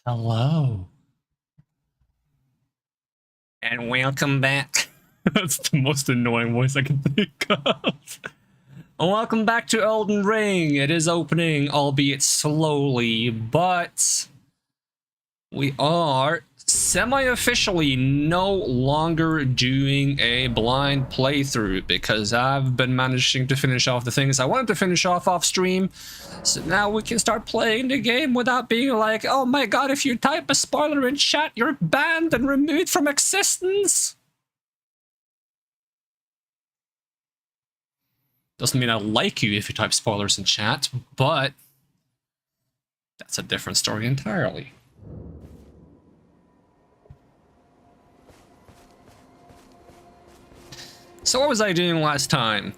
Hello. And welcome back. That's the most annoying voice I can think of. Welcome back to Elden Ring. It is opening, albeit slowly, but we are semi-officially no longer doing a blind playthrough because I've been managing to finish off the things I wanted to finish off stream. So now we can start playing the game without being like, oh my god, if you type a spoiler in chat, you're banned and removed from existence. Doesn't mean I like you if you type spoilers in chat, but that's a different story entirely. So what was I doing last time?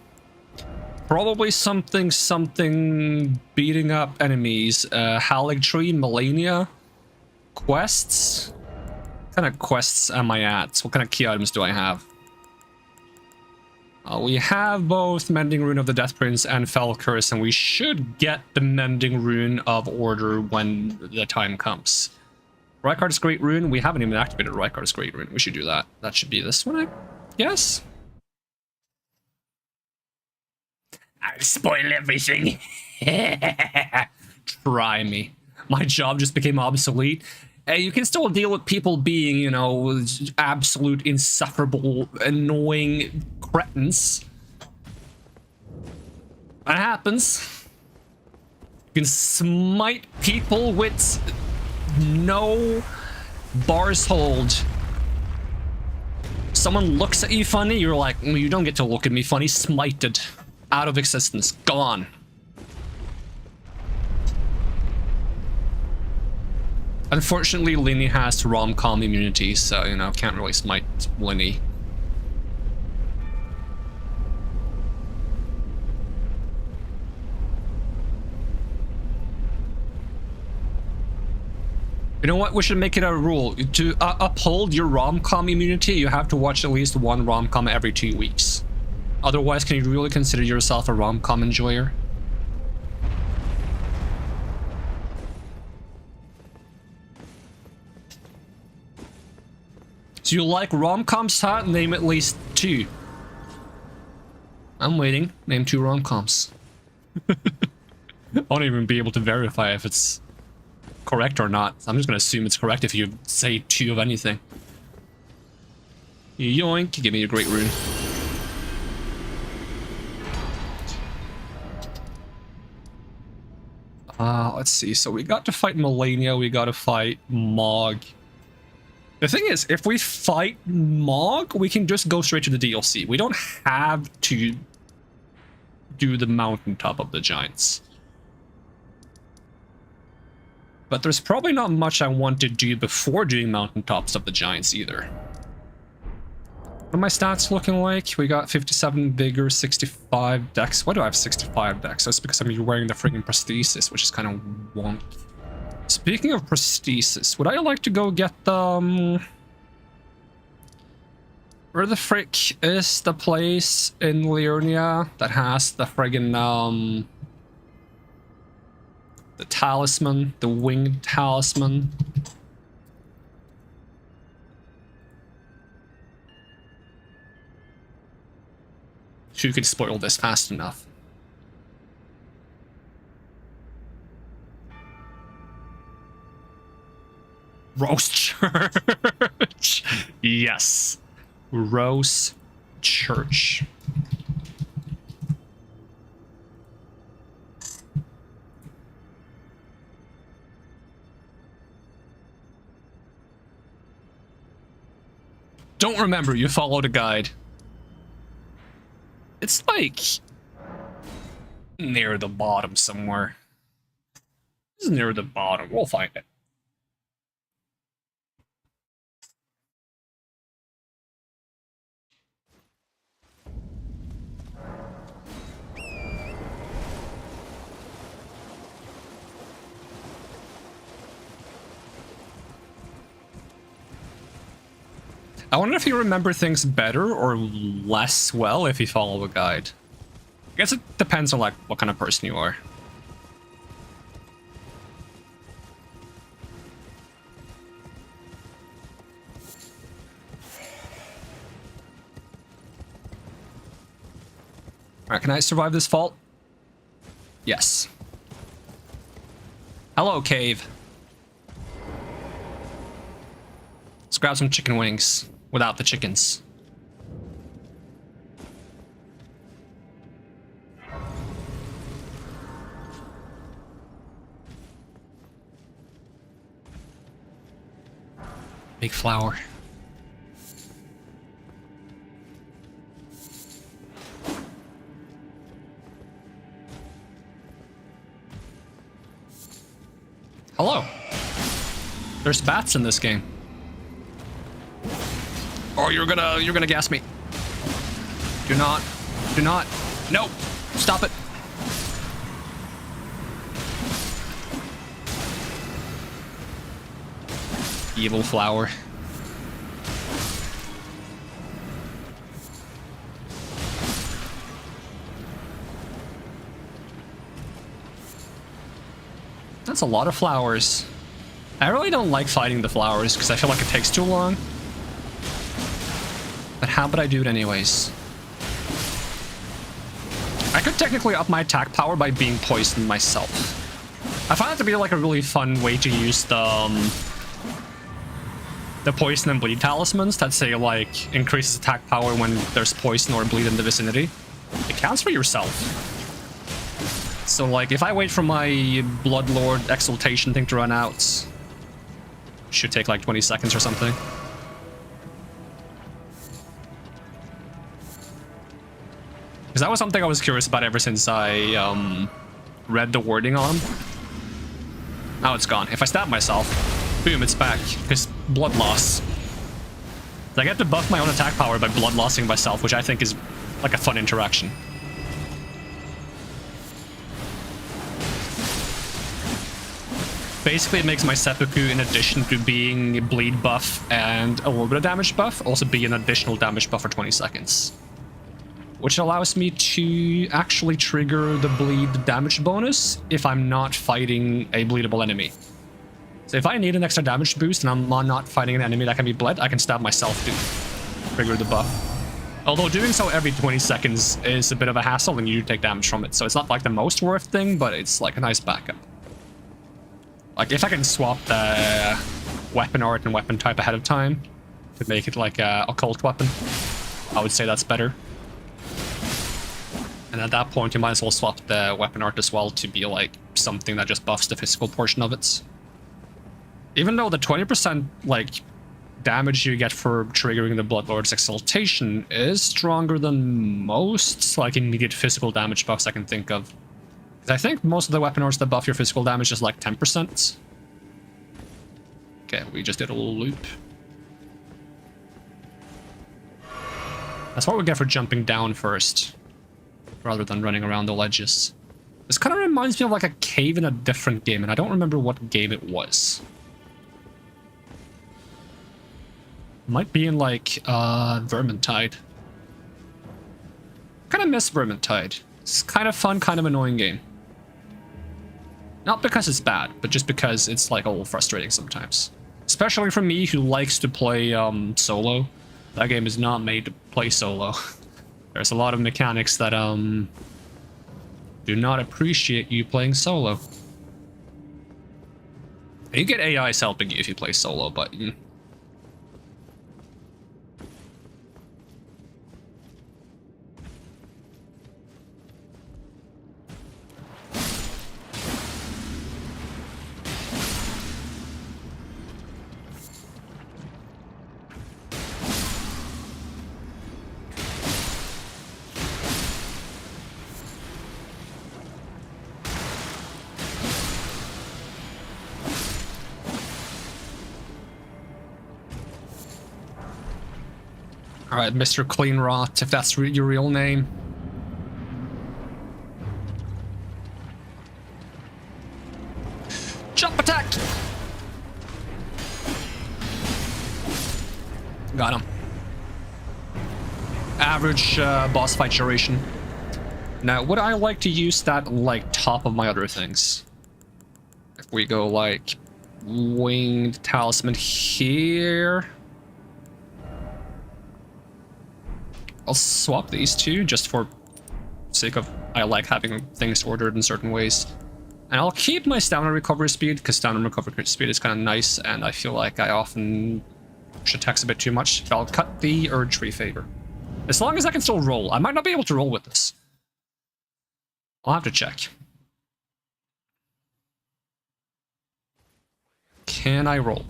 Probably something beating up enemies. Haligtree, Melania, quests. What kind of quests am I at? What kind of key items do I have? We have both Mending Rune of the Death Prince and Fell Curse, and we should get the Mending Rune of Order when the time comes. Rykard's Great Rune, we haven't even activated Rykard's Great Rune. We should do that. That should be this one, I guess. I'll spoil everything. Try me. My job just became obsolete. You can still deal with people being, you know, absolute insufferable, annoying cretins. That happens. You can smite people with no bars hold. Someone looks at you funny, you're like, you don't get to look at me funny, smited. Out of existence. Gone. Unfortunately, Linny has rom-com immunity, so, you know, can't really smite Linny. You know what? We should make it a rule. To uphold your rom-com immunity, you have to watch at least one rom-com every 2 weeks. Otherwise, can you really consider yourself a rom-com enjoyer? So you like rom-coms, huh? Name at least 2. I'm waiting. Name 2 rom-coms. I won't even be able to verify if it's correct or not. I'm just gonna assume it's correct if you say 2 of anything. Yoink, give me a great rune. Let's see. So we got to fight Melania, we got to fight Mog. The thing is, if we fight Mog, we can just go straight to the DLC. We don't have to do the mountaintop of the giants. But there's probably not much I want to do before doing mountaintops of the giants either. What are my stats looking like? We got 57 vigor, 65 dex. Why do I have 65 dex? That's because I'm wearing the friggin' prosthesis, which is kind of wonky. Speaking of prosthesis, would I like to go get the... where the frick is the place in Liurnia that has the friggin' the talisman, the winged talisman? Who could spoil this fast enough? Rose Church. Yes. Rose Church. Don't remember, you followed a guide. It's like near the bottom somewhere. It's near the bottom. We'll find it. I wonder if you remember things better or less well if you follow a guide. I guess it depends on like what kind of person you are. Alright, can I survive this fault? Yes. Hello, cave. Let's grab some chicken wings without the chickens. Big flower. Hello. There's bats in this game. Oh, you're gonna gas me. Do not. No, stop it. Evil flower. That's a lot of flowers. I really don't like fighting the flowers because I feel like it takes too long. But how would I do it anyways? I could technically up my attack power by being poisoned myself. I find that to be like a really fun way to use the poison and bleed talismans that say like increases attack power when there's poison or bleed in the vicinity. It counts for yourself. So like if I wait for my Bloodlord exaltation thing to run out, should take like 20 seconds or something. Because that was something I was curious about ever since I read the wording on them. Now it's gone. If I stab myself, boom, it's back. Because blood loss. I get to buff my own attack power by blood lossing myself, which I think is like a fun interaction. Basically, it makes my seppuku, in addition to being a bleed buff and a little bit of damage buff, also be an additional damage buff for 20 seconds. Which allows me to actually trigger the bleed damage bonus if I'm not fighting a bleedable enemy. So if I need an extra damage boost and I'm not fighting an enemy that can be bled, I can stab myself to trigger the buff. Although doing so every 20 seconds is a bit of a hassle and you take damage from it, so it's not like the most worth thing, but it's like a nice backup. Like if I can swap the weapon art and weapon type ahead of time to make it like a occult weapon, I would say that's better. And at that point, you might as well swap the weapon art as well to be like something that just buffs the physical portion of it. Even though the 20% like damage you get for triggering the Bloodlord's exaltation is stronger than most like immediate physical damage buffs I can think of. I think most of the weapon arts that buff your physical damage is like 10%. Okay, we just did a little loop. That's what we get for jumping down first, rather than running around the ledges. This kind of reminds me of like a cave in a different game, and I don't remember what game it was. Might be in like Vermintide. Kind of miss Vermintide. It's kind of fun, kind of annoying game. Not because it's bad, but just because it's like a little frustrating sometimes. Especially for me who likes to play solo. That game is not made to play solo. There's a lot of mechanics that do not appreciate you playing solo. You get AIs helping you if you play solo, but Alright, Mr. Clean Rot, if that's your real name. Jump attack! Got him. Average boss fight duration. Now, would I like to use that like top of my other things? If we go like winged talisman here. I'll swap these two just for sake of I like having things ordered in certain ways. And I'll keep my stamina recovery speed, because stamina recovery speed is kind of nice, and I feel like I often push attacks a bit too much. But I'll cut the urge free favor. As long as I can still roll. I might not be able to roll with this. I'll have to check. Can I roll?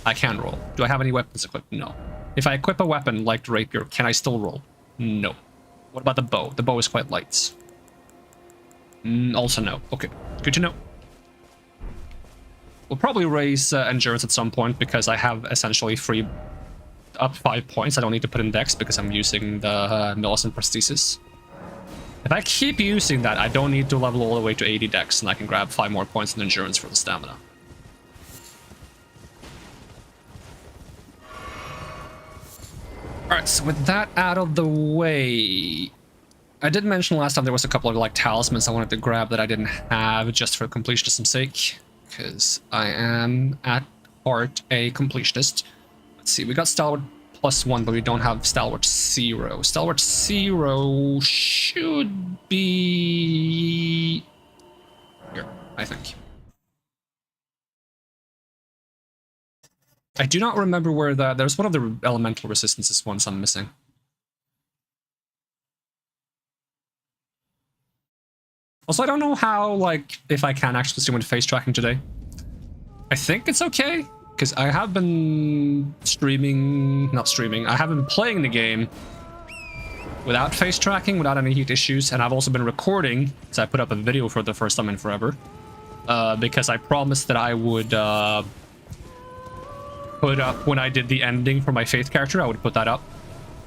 I can roll. Do I have any weapons equipped? No. If I equip a weapon like the rapier, can I still roll? No. What about the bow? The bow is quite light. Also no. Okay, good to know. We'll probably raise endurance at some point because I have essentially free up 5 points. I don't need to put in dex because I'm using the Millicent prosthesis. If I keep using that, I don't need to level all the way to 80 dex, and I can grab 5 more points in endurance for the stamina. Alright, so with that out of the way, I did mention last time there was a couple of like talismans I wanted to grab that I didn't have just for completionism's sake, because I am at heart a completionist. Let's see, we got Stalwart +1, but we don't have Stalwart 0. Stalwart 0 should be here, I think. I do not remember where there's one of the elemental resistances ones I'm missing. Also, I don't know how, like, if I can actually stream with face tracking today. I think it's okay, because I have been I have been playing the game without face tracking, without any heat issues, and I've also been recording, because I put up a video for the first time in forever, because I promised that I would, put up when I did the ending for my Faith character, I would put that up.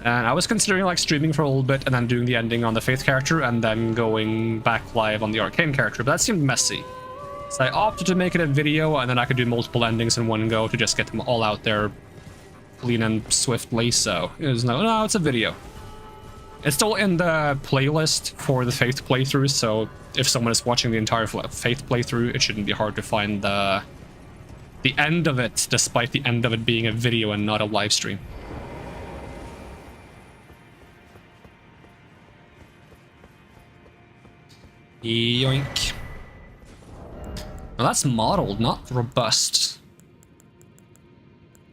And I was considering like streaming for a little bit and then doing the ending on the Faith character and then going back live on the Arcane character, but that seemed messy. So I opted to make it a video, and then I could do multiple endings in one go to just get them all out there clean and swiftly, so no, it's a video. It's still in the playlist for the Faith playthrough, so if someone is watching the entire Faith playthrough, it shouldn't be hard to find the end of it, despite the end of it being a video and not a live stream. Yoink. Well, that's modeled, not robust.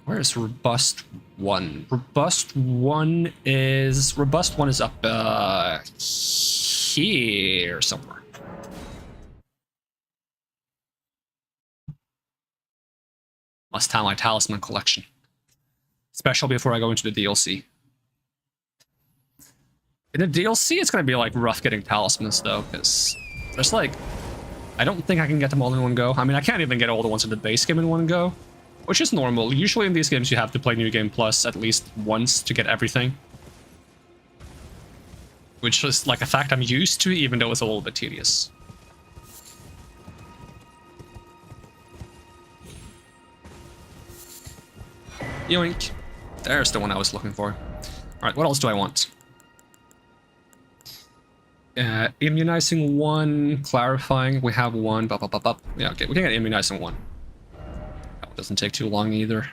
Where is robust 1? Robust 1 is up here somewhere. Must have my talisman collection. Especially before I go into the DLC. In the DLC, it's going to be like rough getting talismans though, because there's like, I don't think I can get them all in one go. I mean, I can't even get all the ones in the base game in one go, which is normal. Usually in these games, you have to play New Game Plus at least once to get everything. Which is like a fact I'm used to, even though it's a little bit tedious. Yoink. There's the one I was looking for. Alright, what else do I want? Immunizing 1, clarifying, we have 1, Yeah, okay, we can get immunizing 1. That doesn't take too long either.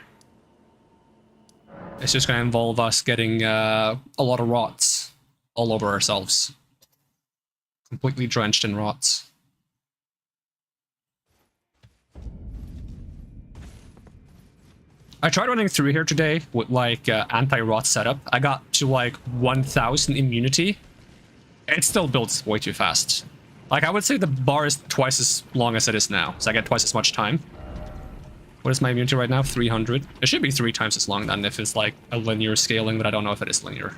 It's just gonna involve us getting a lot of rots all over ourselves. Completely drenched in rots. I tried running through here today with like anti-rot setup. I got to like 1000 immunity. It still builds way too fast. Like, I would say the bar is twice as long as it is now, so I get twice as much time. What is my immunity right now? 300. It should be 3 times as long then if it's like a linear scaling, but I don't know if it is linear.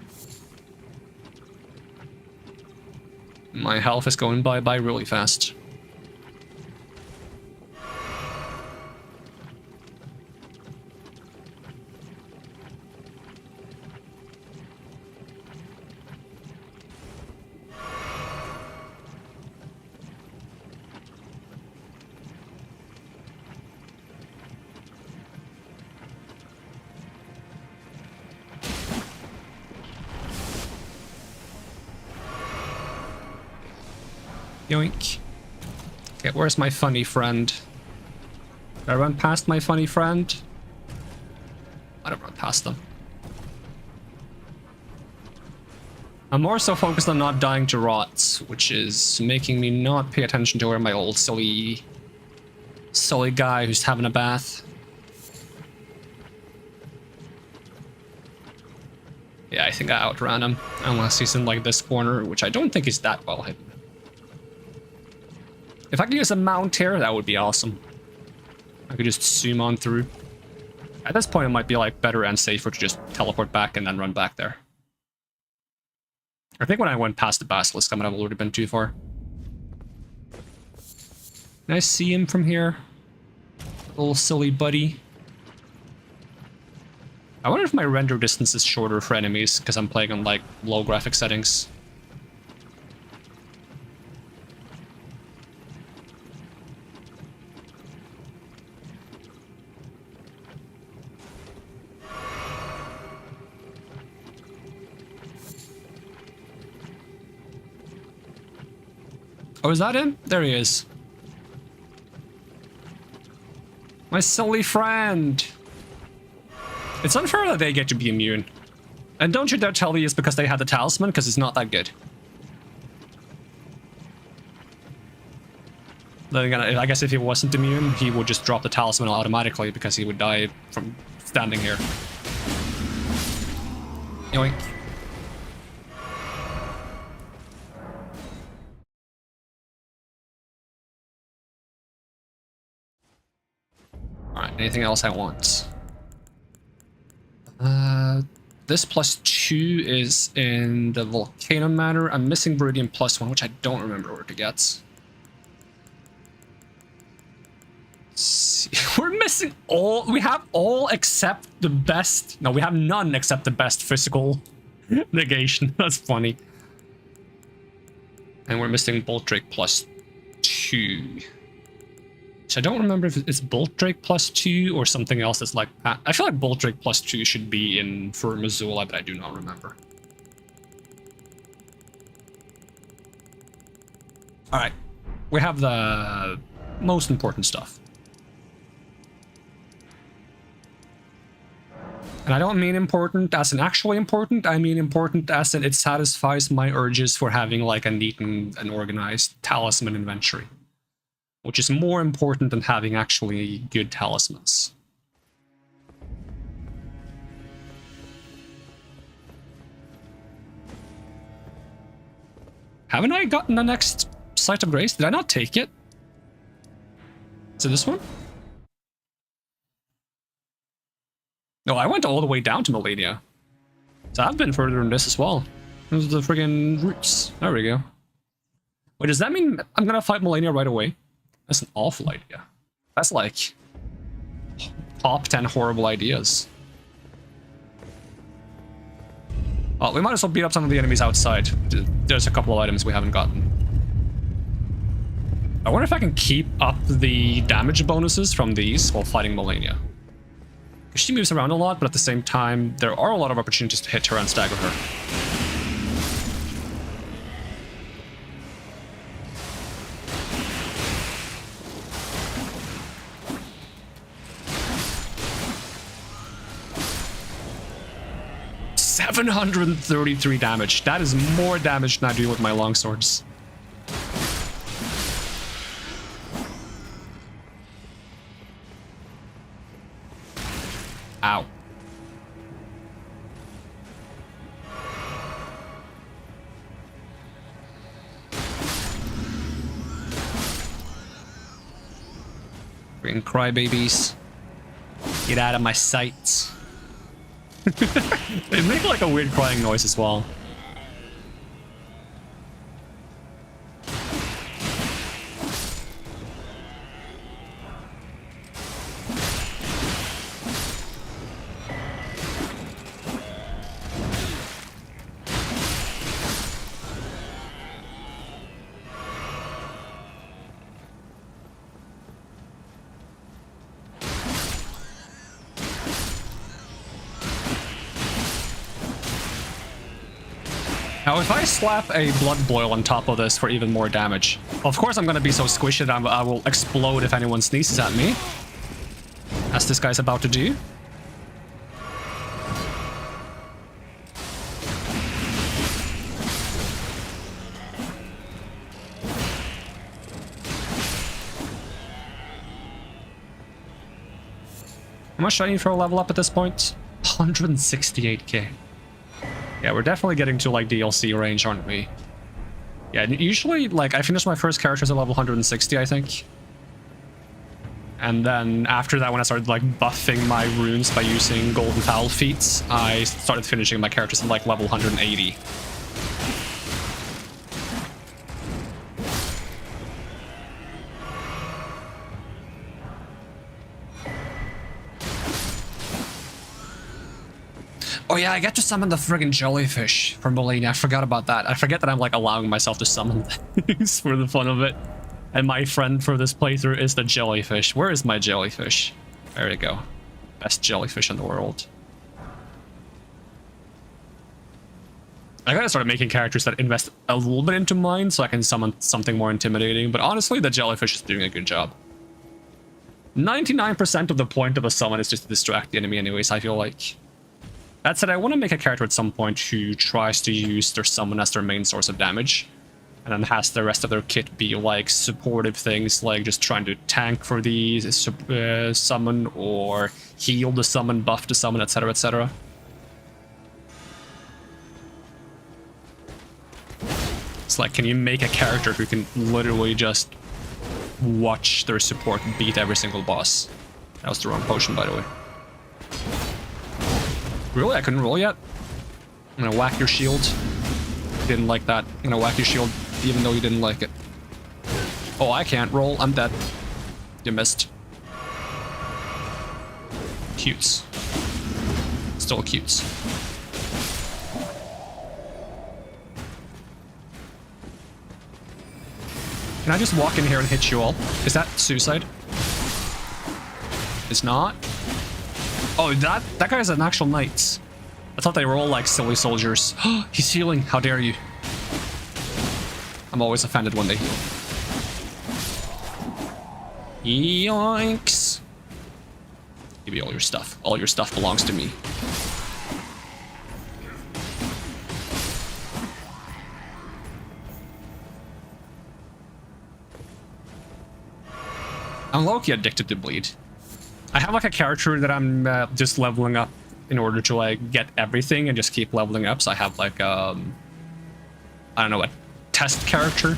My health is going by really fast. Yoink. Okay, where's my funny friend? Did I run past my funny friend? I don't run past them. I'm more so focused on not dying to rots, which is making me not pay attention to where my old silly guy who's having a bath. Yeah, I think I outran him, unless he's in like this corner, which I don't think is that well hidden. If I could use a mount here, that would be awesome. I could just zoom on through. At this point, it might be like better and safer to just teleport back and then run back there. I think when I went past the basilisk, I might have already been too far. Can I see him from here? Little silly buddy. I wonder if my render distance is shorter for enemies, because I'm playing on like low graphic settings. Oh, is that him? There he is. My silly friend. It's unfair that they get to be immune. And don't you dare tell me it's because they had the talisman, because it's not that good. Then again, I guess if he wasn't immune, he would just drop the talisman automatically because he would die from standing here. Yoink. Alright, anything else I want? This +2 is in the Volcano Manor. I'm missing Viridian +1, which I don't remember where to get. Let's see. We're missing all. We have all except the best. No, we have none except the best physical negation. That's funny. And we're missing Bolt Drake +2. So I don't remember if it's Bolt Drake +2 or something else that's like that. I feel like Bolt Drake +2 should be in for Missoula, but I do not remember. Alright. We have the most important stuff. And I don't mean important as in actually important, I mean important as in it satisfies my urges for having like a neat and organized talisman inventory. Which is more important than having actually good talismans. Haven't I gotten the next Site of Grace? Did I not take it? Is it this one? No, I went all the way down to Melania. So I've been further than this as well. Those are the friggin' roots. There we go. Wait, does that mean I'm gonna fight Melania right away? That's an awful idea. That's like top 10 horrible ideas. Oh, we might as well beat up some of the enemies outside. There's a couple of items we haven't gotten. I wonder if I can keep up the damage bonuses from these while fighting Melania. She moves around a lot, but at the same time, there are a lot of opportunities to hit her and stagger her. 733 damage. That is more damage than I do with my longswords. Ow. Freaking crybabies. Get out of my sights. They make like a weird crying noise as well. Now, if I slap a blood boil on top of this for even more damage, of course I'm gonna be so squishy that I will explode if anyone sneezes at me. As this guy's about to do. much do I need for a level up at this point? 168k. Yeah, we're definitely getting to like DLC range, aren't we? Yeah, usually like I finished my first characters at level 160, I think. And then after that, when I started like buffing my runes by using golden fowl feats, I started finishing my characters at like level 180. Oh yeah, I get to summon the friggin' jellyfish from Molina. I forgot about that. I forget that I'm like allowing myself to summon things for the fun of it. And my friend for this playthrough is the jellyfish. Where is my jellyfish? There you go. Best jellyfish in the world. I gotta start making characters that invest a little bit into mine so I can summon something more intimidating. But honestly, the jellyfish is doing a good job. 99% of the point of a summon is just to distract the enemy anyways, I feel like. That said, I want to make a character at some point who tries to use their summon as their main source of damage. And then has the rest of their kit be like supportive things, like just trying to tank for the summon, or heal the summon, buff the summon, etc, etc. It's like, can you make a character who can literally just watch their support beat every single boss? That was the wrong potion, by the way. Really? I couldn't roll yet? I'm gonna whack your shield. Didn't like that. I'm gonna whack your shield even though you didn't like it. Oh, I can't roll. I'm dead. You missed. Cutes. Still cutes. Can I just walk in here and hit you all? Is that suicide? It's not? Oh, that guy's an actual knight. I thought they were all like silly soldiers. He's healing. How dare you? I'm always offended when they heal. Yoinks. Give me all your stuff. All your stuff belongs to me. I'm low-key addicted to bleed. I have like a character that I'm just leveling up in order to like get everything and just keep leveling up. So I have like I don't know, a test character.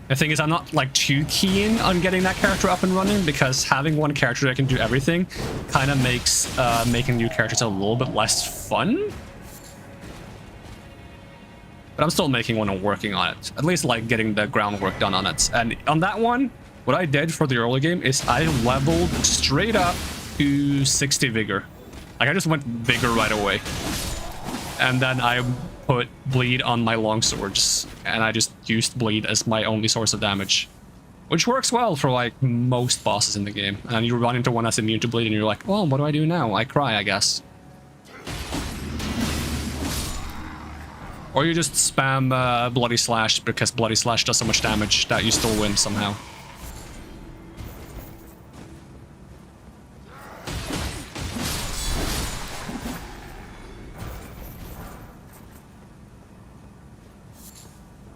The thing is, I'm not like too keen on getting that character up and running because having one character that can do everything kind of makes making new characters a little bit less fun. But I'm still making one and working on it. At least like getting the groundwork done on it. And on that one, what I did for the early game is I leveled straight up to 60 vigor. Like I just went vigor right away. And then I put bleed on my longswords. And I just used bleed as my only source of damage. Which works well for like most bosses in the game. And you run into one that's immune to bleed and you're like, well, what do I do now? I cry, I guess. Or you just spam Bloody Slash because Bloody Slash does so much damage that you still win somehow.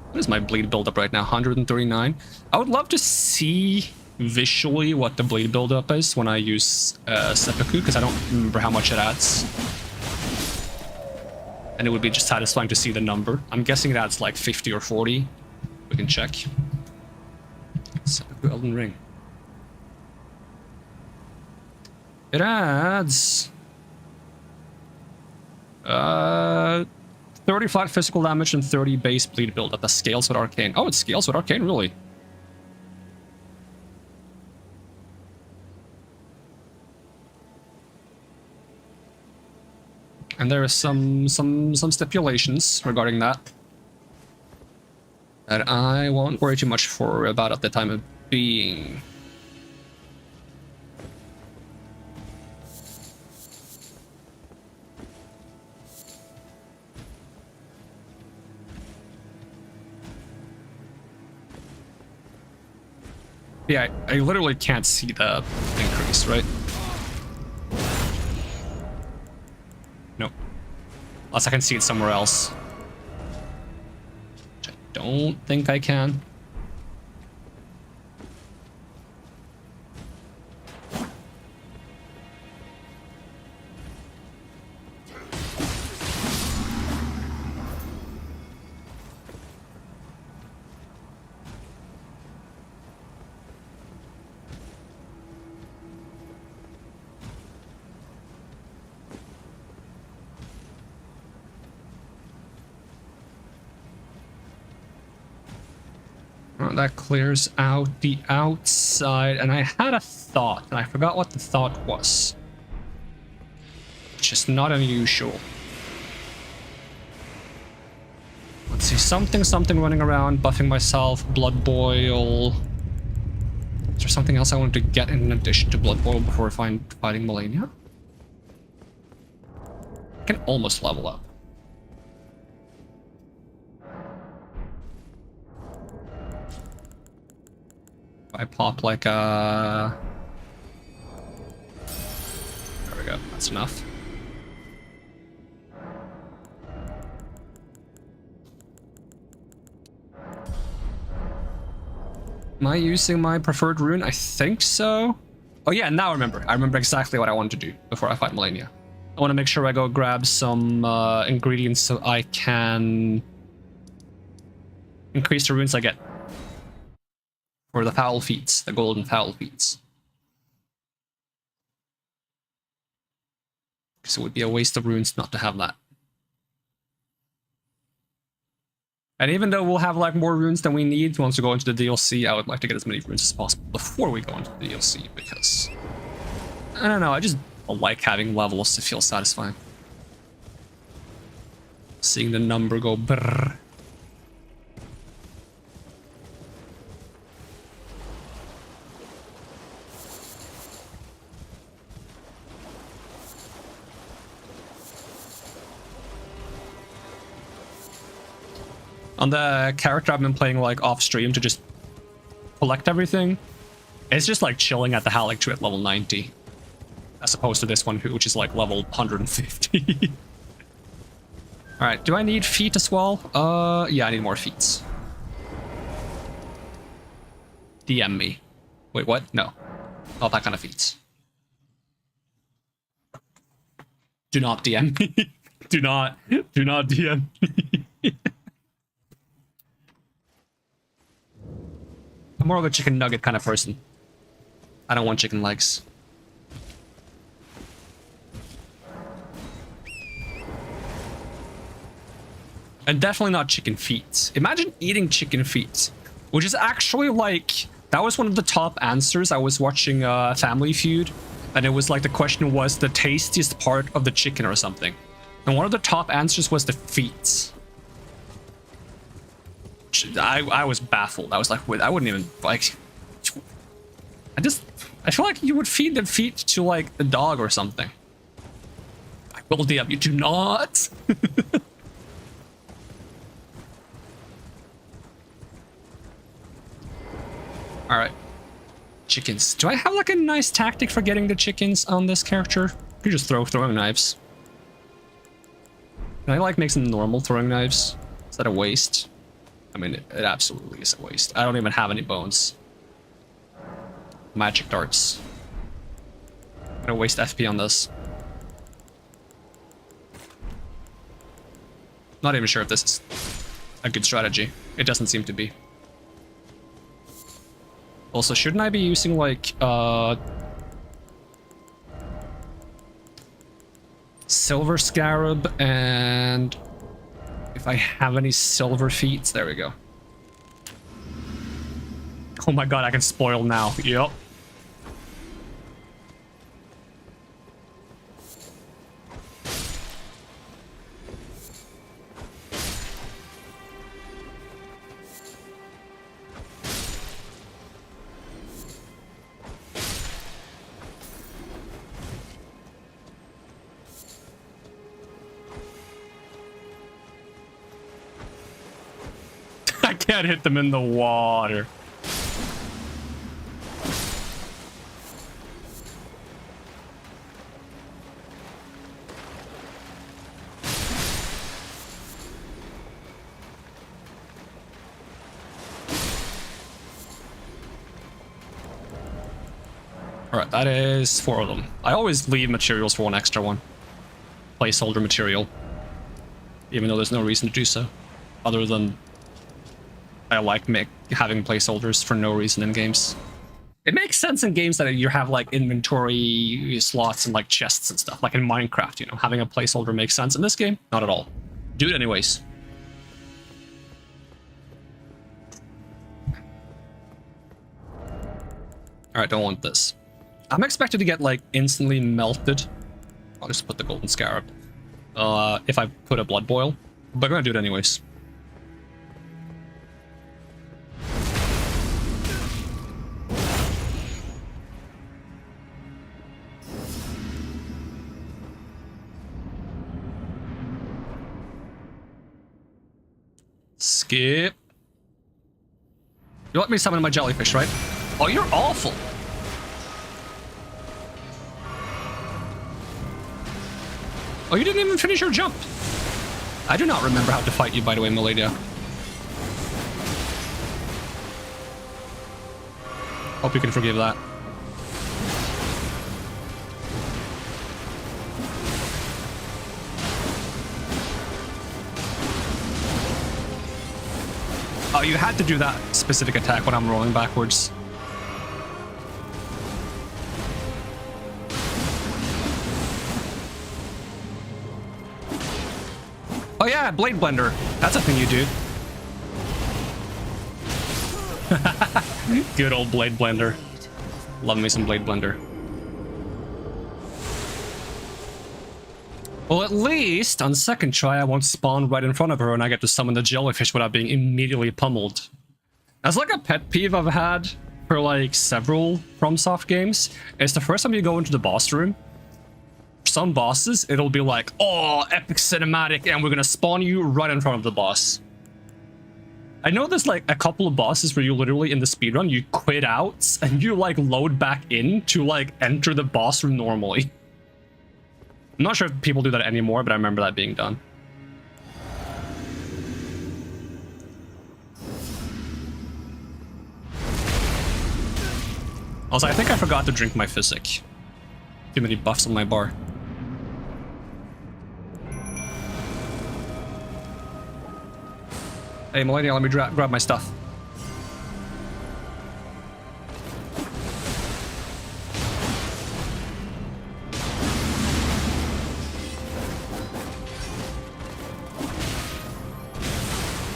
What is my bleed buildup right now? 139. I would love to see visually what the bleed buildup is when I use seppuku, because I don't remember how much it adds. And it would be just satisfying to see the number. I'm guessing it adds like 50 or 40. We can check. Seppuku Elden Ring. It adds 30 flat physical damage and 30 base bleed build up. That scales with Arcane. Oh, it scales with Arcane, really? And there are some stipulations regarding that I won't worry too much about at the time of being. Yeah, I literally can't see the increase, right? Nope. Unless I can see it somewhere else. Which I don't think I can. That clears out the outside, and I had a thought, and I forgot what the thought was. Just not unusual. Let's see, something running around, buffing myself, blood boil. Is there something else I wanted to get in addition to blood boil before fighting Malenia? I can almost level up. I pop like a... There we go, that's enough. Am I using my preferred rune? I think so. Oh yeah, now I remember. I remember exactly what I wanted to do before I fight Malenia. I want to make sure I go grab some ingredients so I can increase the runes I get. For the foul feats, the golden foul feats. Because it would be a waste of runes not to have that. And even though we'll have like more runes than we need once we go into the DLC, I would like to get as many runes as possible before we go into the DLC, because I don't know, I just like having levels to feel satisfying. Seeing the number go brrr. On the character I've been playing like off stream to just collect everything, it's just like chilling at the Halleck tree at level 90. As opposed to this one, which is like level 150. Alright, do I need feet as well? Yeah, I need more feats. DM me. Wait, what? No. Not that kind of feats. Do not DM me. do not DM me. I'm more of a chicken nugget kind of person. I don't want chicken legs. And definitely not chicken feet. Imagine eating chicken feet, which is actually like, that was one of the top answers. I was watching Family Feud, and it was like the question was the tastiest part of the chicken or something. And one of the top answers was the feet. I was baffled. I was like, wait, I wouldn't even like. I feel like you would feed the feet to like a dog or something. I will DM you. Do not. All right, chickens. Do I have like a nice tactic for getting the chickens on this character? You just throw throwing knives. Can I like make some normal throwing knives? Is that a waste? I mean, it absolutely is a waste. I don't even have any bones. Magic darts. I'm gonna waste FP on this. Not even sure if this is a good strategy. It doesn't seem to be. Also, shouldn't I be using like silver scarab, and if I have any silver feet, there we go. Oh my god, I can spoil now. Yep. I can't hit them in the water. Alright, that is 4 of them. I always leave materials for one extra one. Placeholder material. Even though there's no reason to do so. Other than I like having placeholders for no reason in games. It makes sense in games that you have like inventory slots and like chests and stuff. Like in Minecraft, you know, having a placeholder makes sense. In this game, not at all. Do it anyways. Alright, don't want this. I'm expected to get, like, instantly melted. I'll just put the golden scarab. If I put a blood boil. But I'm gonna do it anyways. Skip. You let me summon my jellyfish, right? Oh, you're awful. Oh, you didn't even finish your jump. I do not remember how to fight you, by the way, Maladia. Hope you can forgive that. Oh, you had to do that specific attack when I'm rolling backwards. Oh yeah, Blade Blender. That's a thing you do. Good old Blade Blender. Love me some Blade Blender. Well, at least on second try, I won't spawn right in front of her and I get to summon the jellyfish without being immediately pummeled. That's like a pet peeve I've had for like several FromSoft games. It's the first time you go into the boss room. Some bosses, it'll be like, oh, epic cinematic, and we're gonna spawn you right in front of the boss. I know there's like a couple of bosses where you literally in the speedrun, you quit out and you like load back in to like enter the boss room normally. I'm not sure if people do that anymore, but I remember that being done. Also, I think I forgot to drink my physic. Too many buffs on my bar. Hey, Millennial, let me grab my stuff.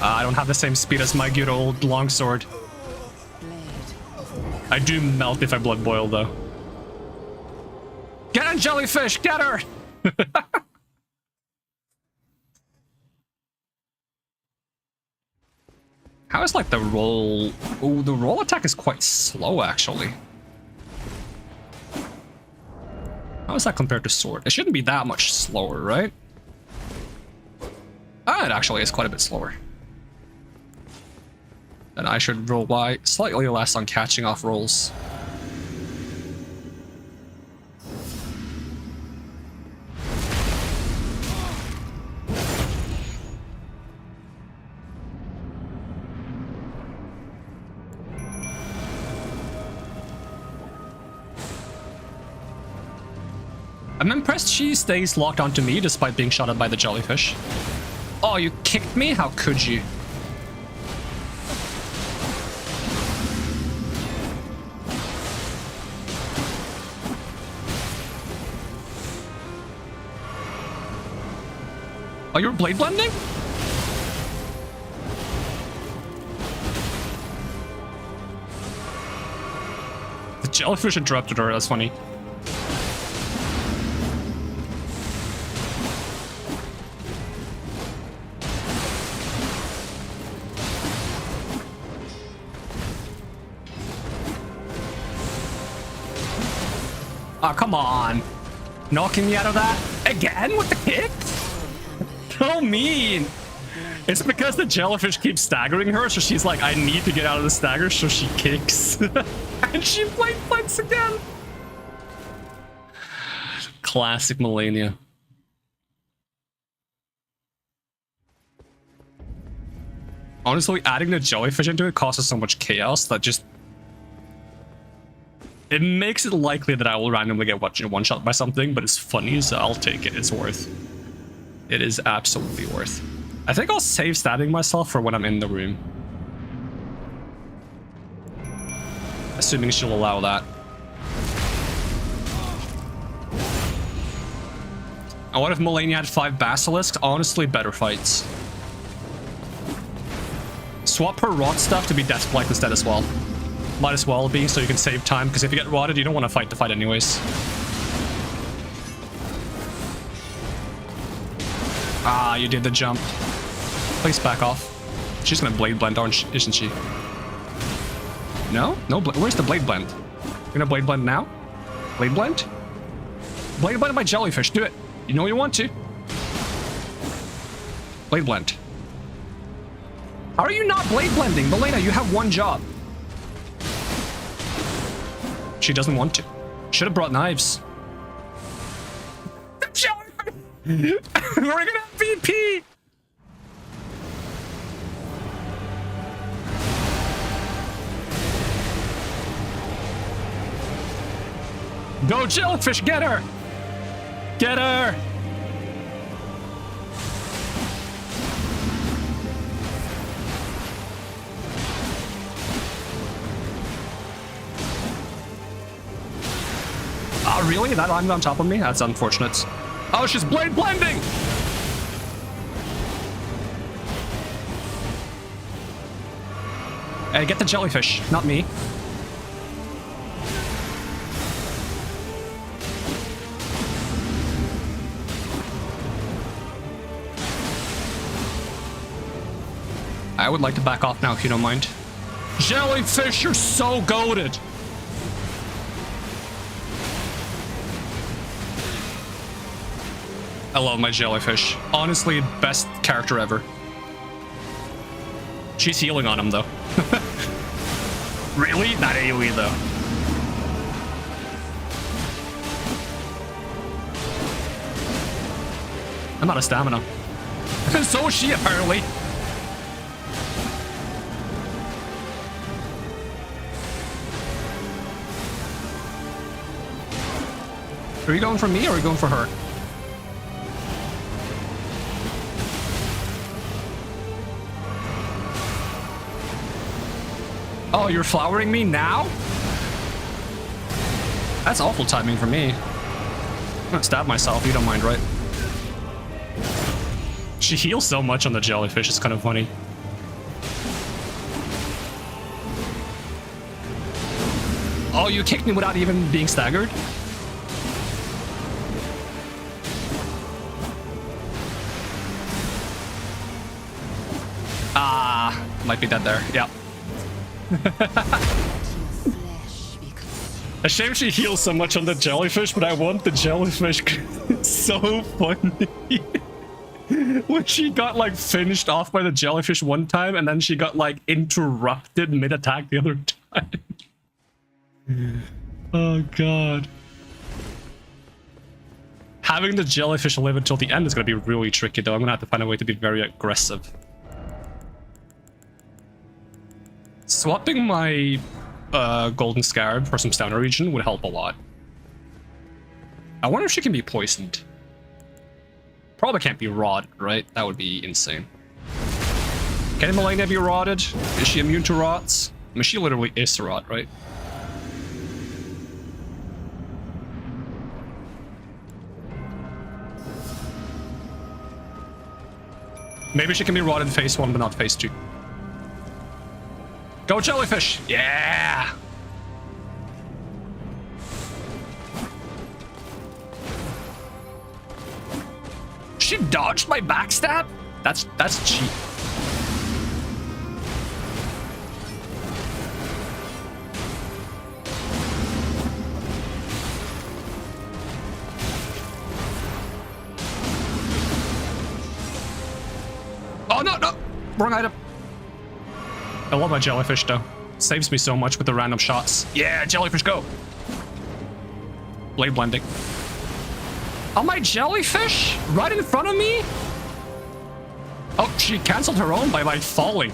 I don't have the same speed as my good old longsword. I do melt if I blood boil, though. Get on, jellyfish! Get her! How is like the roll? Oh, the roll attack is quite slow, actually. How is that compared to sword? It shouldn't be that much slower, right? Ah, it actually is quite a bit slower. Then I should roll Y slightly less on catching off rolls. I'm impressed she stays locked onto me despite being shot at by the jellyfish. Oh, you kicked me? How could you? Oh, you were blade blending? The jellyfish interrupted her, that's funny. Oh, come on. Knocking me out of that? Again with the kick? So mean. It's because the jellyfish keeps staggering her, so she's like, I need to get out of the stagger, so she kicks. And she blade fights again. Classic Melania. Honestly, adding the jellyfish into it causes so much chaos that just... It makes it likely that I will randomly get one-shot by something, but it's funny, so I'll take it. It's worth. It is absolutely worth. I think I'll save stabbing myself for when I'm in the room. Assuming she'll allow that. And what if Melania had 5 basilisks? Honestly, better fights. Swap her rot stuff to be death blight instead as well. Might as well be, so you can save time, because if you get rotted, you don't want to fight the fight anyways. Ah, you did the jump. Please back off. She's gonna blade blend, isn't she? No? No, where's the blade blend? You're gonna blade blend now? Blade blend? Blade blend my jellyfish, do it. You know you want to. Blade blend. How are you not blade blending? Milena, you have one job. She doesn't want to. Should have brought knives. We're gonna have VP! Go jellyfish, get her! Get her! Oh, really? That line's on top of me? That's unfortunate. Oh, she's blade blending! Hey, get the jellyfish, not me. I would like to back off now if you don't mind. Jellyfish, you're so goated! I love my jellyfish. Honestly, best character ever. She's healing on him, though. Really? Not AoE, though. I'm out of stamina. So is she, apparently. Are you going for me or are you going for her? Oh, you're flowering me now? That's awful timing for me. I'm gonna stab myself, you don't mind, right? She heals so much on the jellyfish, it's kind of funny. Oh, you kicked me without even being staggered? Ah, might be dead there, yeah. A shame she heals so much on the jellyfish, but I want the jellyfish. It's so funny. When she got like finished off by the jellyfish one time and then she got like interrupted mid-attack the other time. Oh god. Having the jellyfish live until the end is going to be really tricky though. I'm going to have to find a way to be very aggressive. Swapping my golden scarab for some stamina regen would help a lot. I wonder if she can be poisoned. Probably can't be rotted, right? That would be insane. Can Milena be rotted? Is she immune to rots? I mean, she literally is rot, right? Maybe she can be rotted phase 1, but not phase 2. Go jellyfish! Yeah! She dodged my backstab? That's cheap. Oh no, no! Wrong item. I love my jellyfish though. Saves me so much with the random shots. Yeah, jellyfish go! Blade blending. Oh, my jellyfish? Right in front of me? Oh, she cancelled her own by like falling.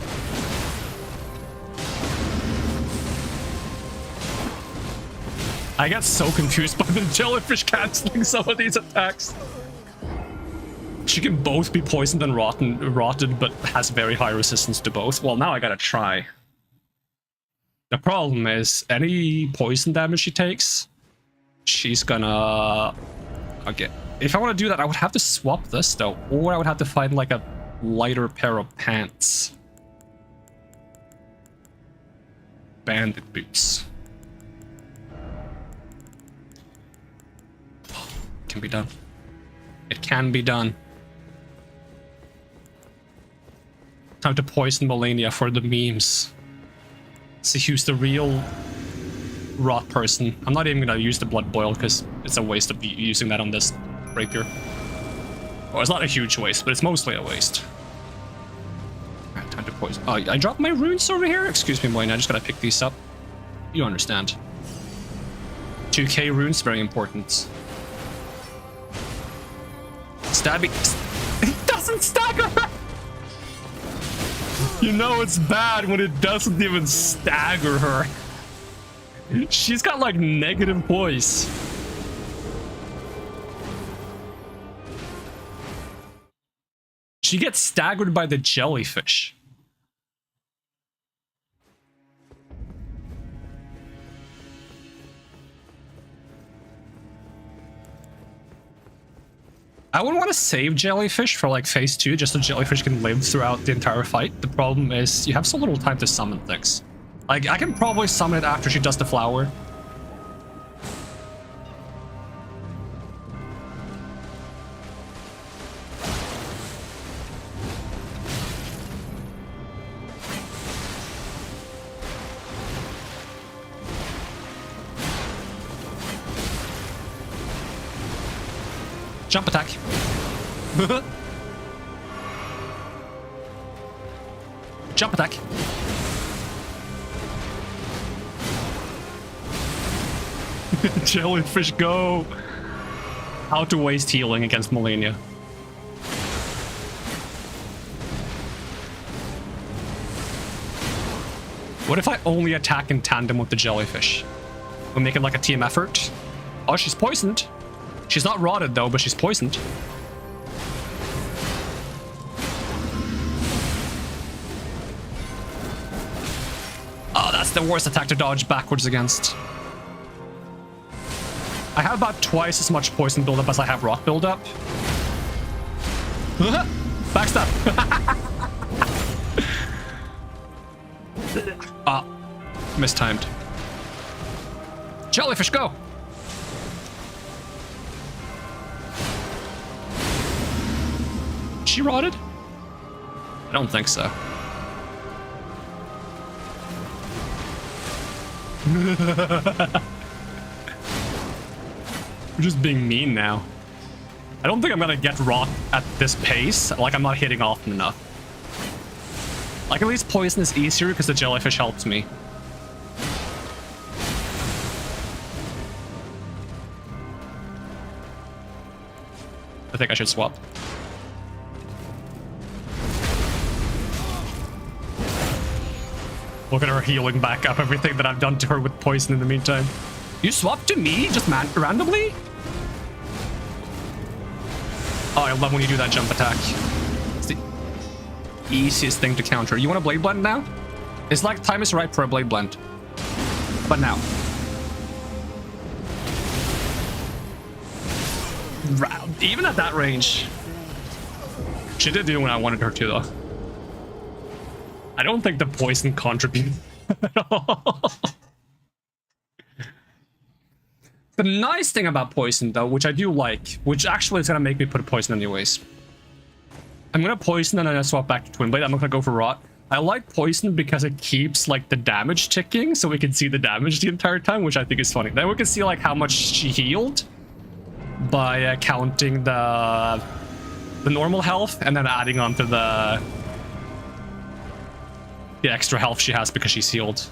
I get so confused by the jellyfish cancelling some of these attacks. She can both be poisoned and rotted, but has very high resistance to both. Well, now I gotta try. The problem is, any poison damage she takes, she's gonna... Okay. If I want to do that, I would have to swap this, though. Or I would have to find, like, a lighter pair of pants. Bandit boots. Can be done. It can be done. Time to poison Melania for the memes. See who's the real rot person. I'm not even gonna use the blood boil because it's a waste of using that on this rapier. Well, it's not a huge waste, but it's mostly a waste. Right, time to poison. Oh, I dropped my runes over here? Excuse me, Melania, I just gotta pick these up. You understand. 2k runes, very important. Stabbing. It doesn't stagger her! You know it's bad when it doesn't even stagger her. She's got like negative poise. She gets staggered by the jellyfish. I would want to save jellyfish for like phase 2 just so jellyfish can live throughout the entire fight. The problem is you have so little time to summon things. Like I can probably summon it after she does the flower. Jump attack. Jump attack. Jellyfish, go. How to waste healing against Melania. What if I only attack in tandem with the jellyfish? We'll make it like a team effort. Oh, she's poisoned. She's not rotted though, but she's poisoned. Oh, that's the worst attack to dodge backwards against. I have about twice as much poison buildup as I have rock buildup. Backstab. Ah, mistimed. Jellyfish, go! She rotted? I don't think so. We're just being mean now. I don't think I'm gonna get rock at this pace. Like, I'm not hitting often enough. Like, at least poison is easier because the jellyfish helps me. I think I should swap. Look at her healing back up everything that I've done to her with poison in the meantime. You swapped to me? Just randomly? Oh, I love when you do that jump attack. It's the easiest thing to counter. You want a blade blend now? It's like time is right for a blade blend. But now. Even at that range. She did do what I wanted her to, though. I don't think the poison contributes at all. The nice thing about poison, though, which I do like, which actually is going to make me put a poison anyways. I'm going to poison and then I swap back to Twin Blade. I'm not going to go for rot. I like poison because it keeps like the damage ticking so we can see the damage the entire time, which I think is funny. Then we can see like how much she healed by counting the normal health and then adding on to the extra health she has because she's healed.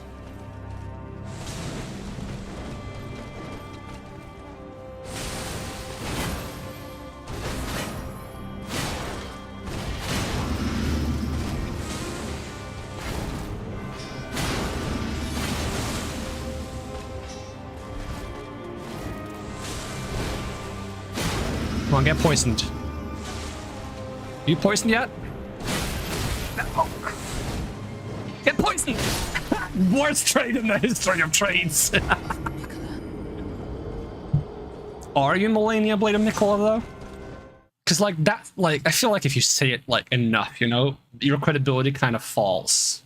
Come on, get poisoned. You poisoned yet? No. Get poisoned! Worst trade in the history of trades. Are you Melania Blade of Nicola though? Because like that, like I feel like if you say it like enough, you know, your credibility kind of falls.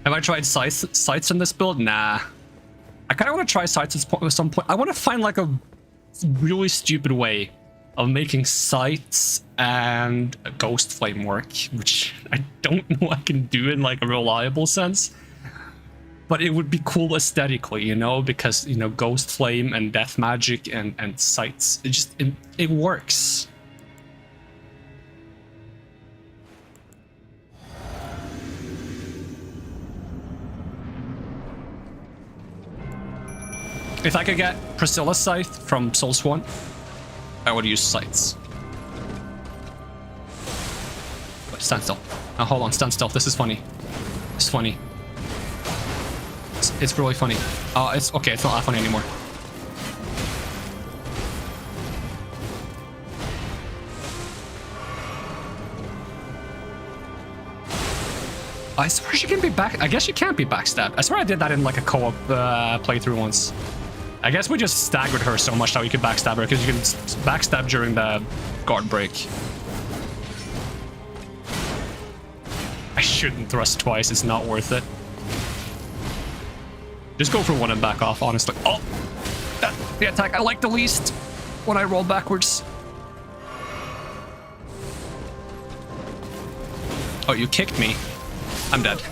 Have I tried sights in this build? Nah. I kind of want to try sights at some point. I want to find like a really stupid way of making sights and a ghost flame work, which I don't know I can do in like a reliable sense. But it would be cool aesthetically, you know, because, you know, ghost flame and death magic and sights, it works. If I could get Priscilla's Scythe from Soulsworn, I would use sights. Wait, stand still. Oh, hold on, stand still. This is funny. It's funny. It's really funny. It's okay. It's not that funny anymore. I swear she can be back. I guess she can't be backstabbed. I swear I did that in like a co-op playthrough once. I guess we just staggered her so much that we could backstab her, because you can backstab during the guard break. I shouldn't thrust twice. It's not worth it. Just go for one and back off, honestly. Oh! That's the attack I like the least when I roll backwards. Oh, you kicked me. I'm dead.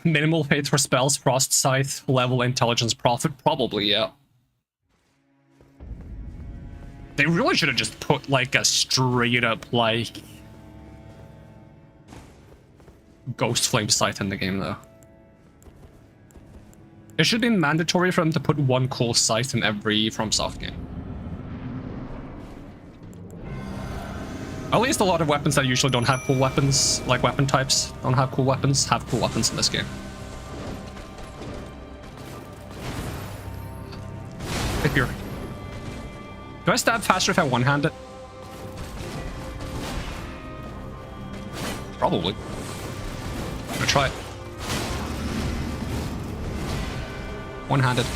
Minimal fate for spells, Frost Scythe, level intelligence profit, probably, yeah. They really should have just put like a straight up like Ghost Flame Scythe in the game though. It should be mandatory for them to put one cool scythe in every FromSoft game. At least a lot of weapons that usually don't have cool weapons, like weapon types, don't have cool weapons in this game. If you're... Do I stab faster if I one-hand it? Probably. I'm gonna try it. One-handed.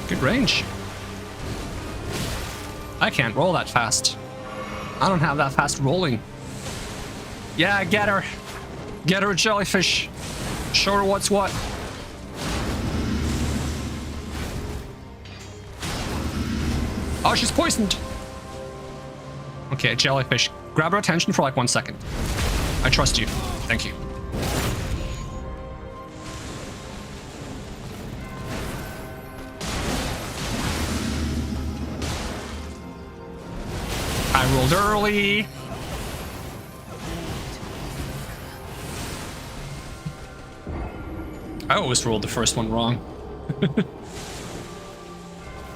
Good range. I can't roll that fast. I don't have that fast rolling. Yeah, get her. Get her a jellyfish. Show her what's what. Oh, she's poisoned. Okay, jellyfish. Grab her attention for like 1 second. I trust you. Thank you. I rolled early. I always rolled the first one wrong.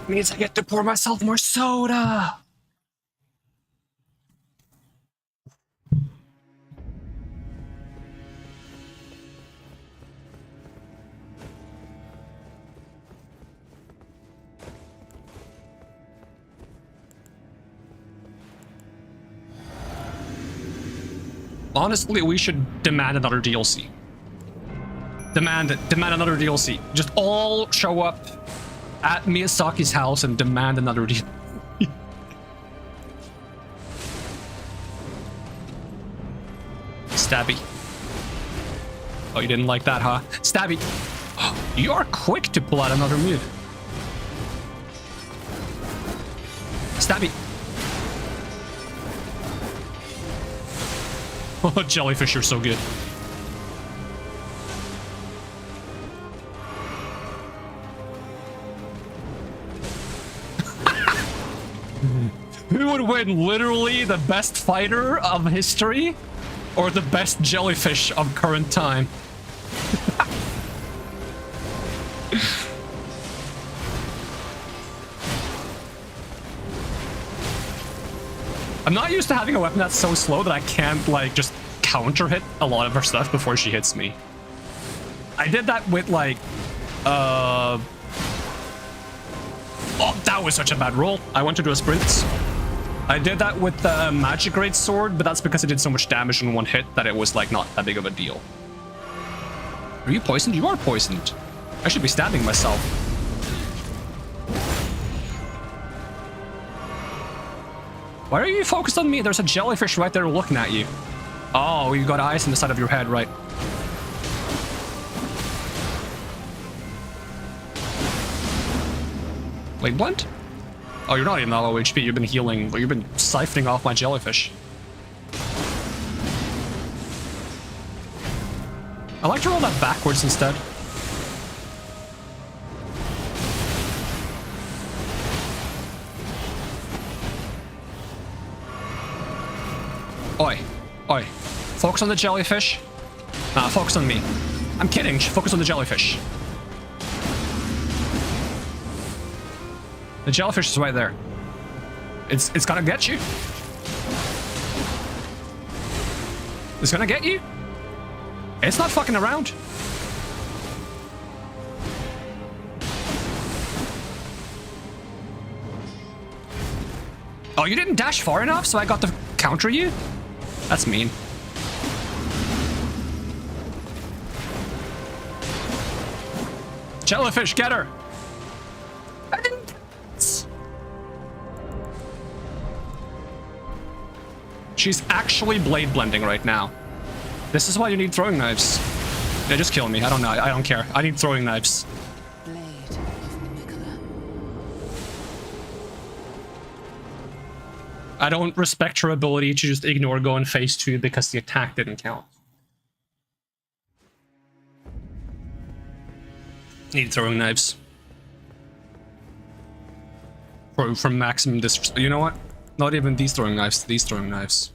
Means I get to pour myself more soda. Honestly, we should demand another DLC. Demand it. Demand another DLC. Just all show up at Miyazaki's house and demand another DLC. Stabby. Oh, you didn't like that, huh? Stabby. You are quick to pull out another move. Stabby. Oh, jellyfish are so good. Who would win, literally the best fighter of history or the best jellyfish of current time? I'm not used to having a weapon that's so slow that I can't, like, just counter hit a lot of her stuff before she hits me. I did that with, like, oh, that was such a bad roll. I want to do a sprint. I did that with the Magic Great Sword, but that's because it did so much damage in one hit that it was, like, not that big of a deal. Are you poisoned? You are poisoned. I should be stabbing myself. Why are you focused on me? There's a jellyfish right there looking at you. Oh, you got eyes in the side of your head, right? Blade Blend? Oh, you're not even that low HP. You've been healing, but you've been siphoning off my jellyfish. I like to roll that backwards instead. Oi. Oi. Focus on the jellyfish. Nah, focus on me. I'm kidding. Focus on the jellyfish. The jellyfish is right there. It's gonna get you. It's gonna get you. It's not fucking around. Oh, you didn't dash far enough, so I got to counter you? That's mean. Jellyfish, get her! I didn't... She's actually blade blending right now. This is why you need throwing knives. Yeah, just kill me. I don't know. I don't care. I need throwing knives. Blade of Mimickler. I don't respect her ability to just ignore going phase 2 because the attack didn't count. Need throwing knives. For maximum distance. You know what? Not even these throwing knives. These throwing knives.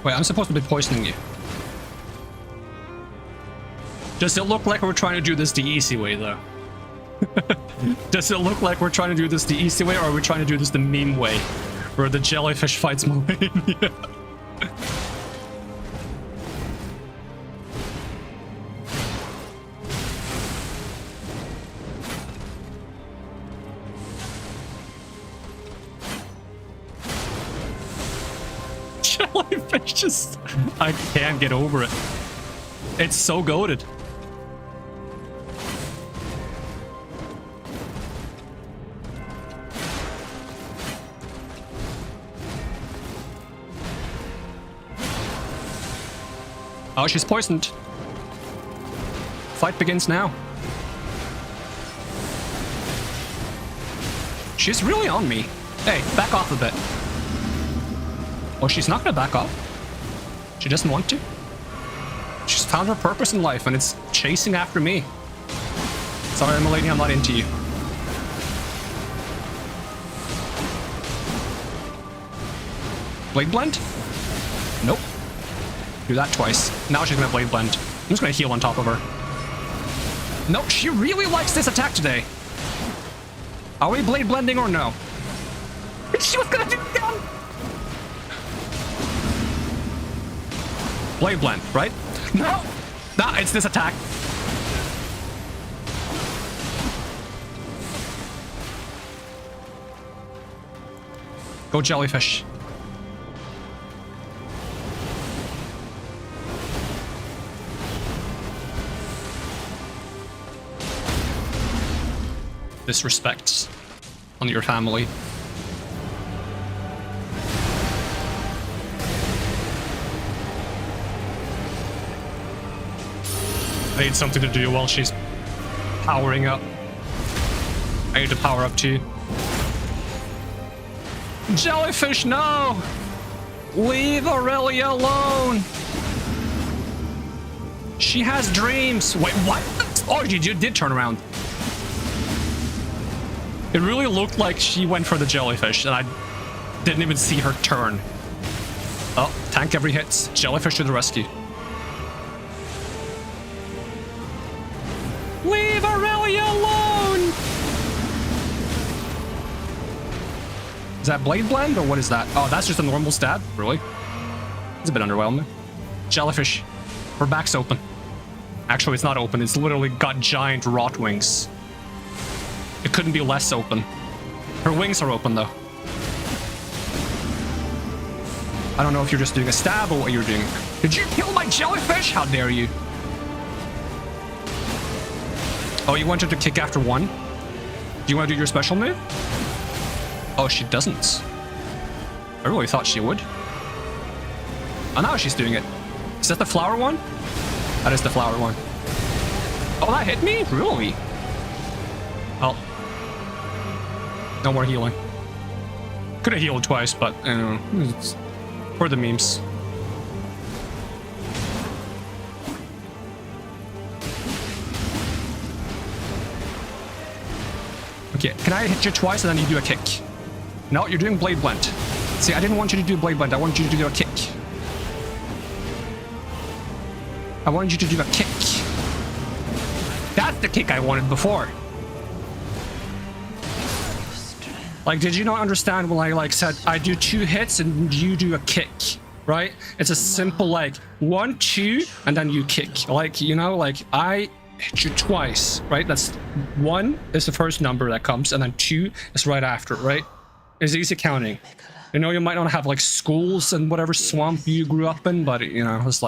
Wait, I'm supposed to be poisoning you. Does it look like we're trying to do this the easy way, though? Does it look like we're trying to do this the easy way, or are we trying to do this the meme way? Where the jellyfish fights Melania? Jellyfish just... I can't get over it. It's so goated. Oh, she's poisoned. Fight begins now. She's really on me. Hey, back off a bit. Oh, she's not gonna back off. She doesn't want to. She's found her purpose in life, and it's chasing after me. Sorry, Melania, I'm not into you. Blade Blend? Nope. Do that twice. Now she's gonna Blade Blend. I'm just gonna heal on top of her. No, she really likes this attack today. Are we Blade Blending or no? She was gonna do it again! Blade Blend, right? No! Nah, it's this attack. Go jellyfish. Disrespect on your family. I need something to do while she's powering up. I need to power up too. Jellyfish, no! Leave Aurelia alone! She has dreams. Wait, what? Oh, you did turn around. It really looked like she went for the jellyfish, and I didn't even see her turn. Oh, tank every hit. Jellyfish to the rescue. Leave Aurelia alone! Is that Blade Blend, or what is that? Oh, that's just a normal stab? Really? It's a bit underwhelming. Jellyfish. Her back's open. Actually, it's not open. It's literally got giant rot wings. It couldn't be less open. Her wings are open, though. I don't know if you're just doing a stab or what you're doing. Did you kill my jellyfish? How dare you? Oh, you wanted to kick after one? Do you want to do your special move? Oh, she doesn't. I really thought she would. Oh, now she's doing it. Is that the flower one? That is the flower one. Oh, that hit me? Really? Oh. No more healing. Could have healed twice, but I don't know. It's for the memes. Okay, can I hit you twice and then you do a kick? No, you're doing blade blend. See, I didn't want you to do blade blend. I wanted you to do a kick. I wanted you to do a kick. That's the kick I wanted before. Like, did you not understand when I said I do 2 hits and you do a kick, right? It's a simple 1, 2, and then you kick. I hit you twice, right? That's 1 is the first number that comes, and then 2 is right after, right? It's easy counting. You know, you might not have schools and whatever swamp you grew up in, but it's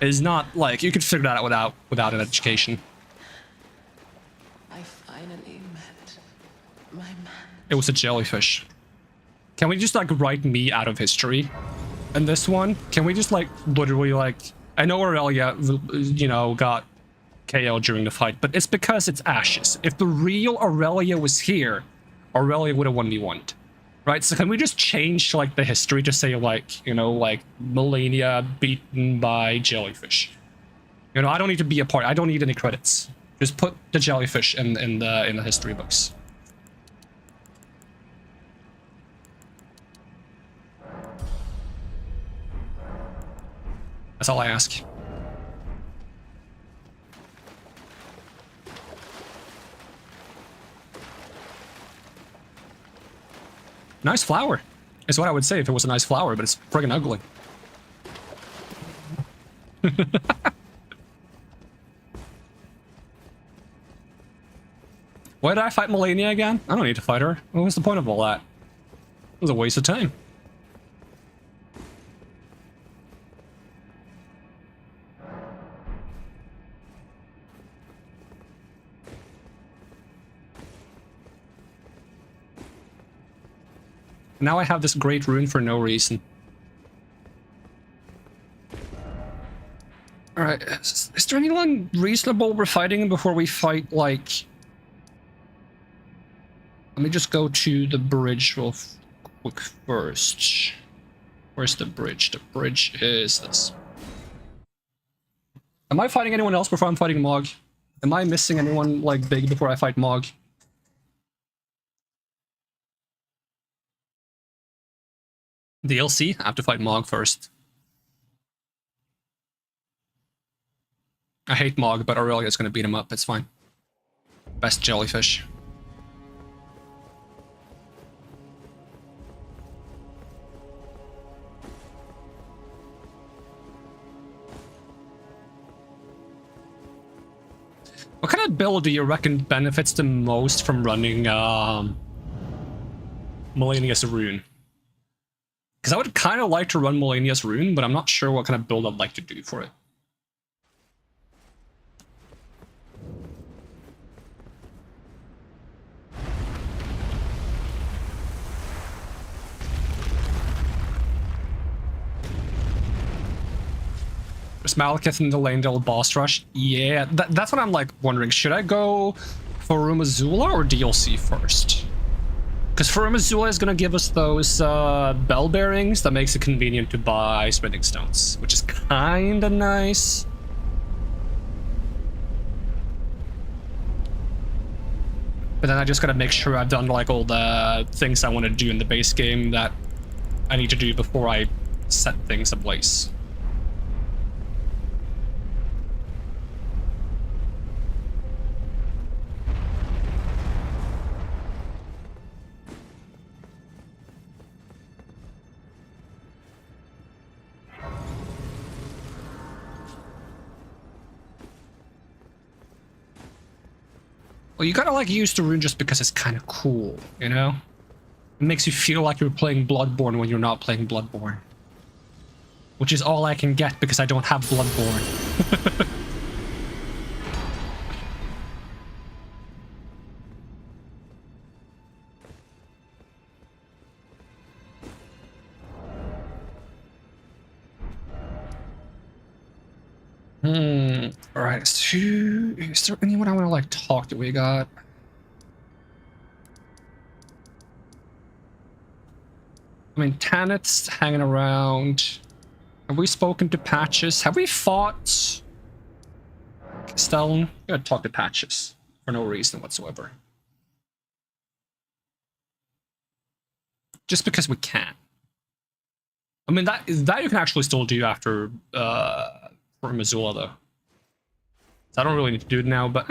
it's not you could figure that out without an education. I finally met my man. It was a jellyfish. Can we just write me out of history? And this one, can we just literally I know Aurelia, got KO during the fight, but it's because it's Ashes. If the real Aurelia was here, Aurelia would have 1v1'd. Right, so can we just change the history to say Melania beaten by jellyfish? I don't need to be a part. I don't need any credits. Just put the jellyfish in the history books. That's all I ask. Nice flower, is what I would say if it was a nice flower, but it's friggin' ugly. Why did I fight Melania again? I don't need to fight her. What was the point of all that? It was a waste of time. Now I have this great rune for no reason. Alright, is there anyone reasonable we're fighting before we fight, Let me just go to the bridge real quick first. Where's the bridge? The bridge is this. Am I fighting anyone else before I'm fighting Mog? Am I missing anyone, big before I fight Mog? DLC? I have to fight Mog first. I hate Mog, but Aurelia's gonna beat him up. It's fine. Best jellyfish. What kind of build do you reckon benefits the most from running Melania's rune? Because I would kind of like to run Melania's rune, but I'm not sure what kind of build I'd like to do for it. There's Malekith in the Landale boss rush. Yeah, that's what I'm wondering. Should I go for Rumazula or DLC first? Because Rumazula is gonna give us those bell bearings that makes it convenient to buy spinning stones, which is kinda nice. But then I just gotta make sure I've done all the things I want to do in the base game that I need to do before I set things ablaze. Well, you gotta like use the rune just because it's kind of cool, you know? It makes you feel like you're playing Bloodborne when you're not playing Bloodborne. Which is all I can get because I don't have Bloodborne. Alright, so is there anyone I want to like talk to? We got... I mean, Tanit's hanging around. Have we spoken to Patches? Have we fought Stone? I'm gonna talk to Patches for no reason whatsoever. Just because we can. I mean, that you can actually still do after for Missoula, though. So I don't really need to do it now, but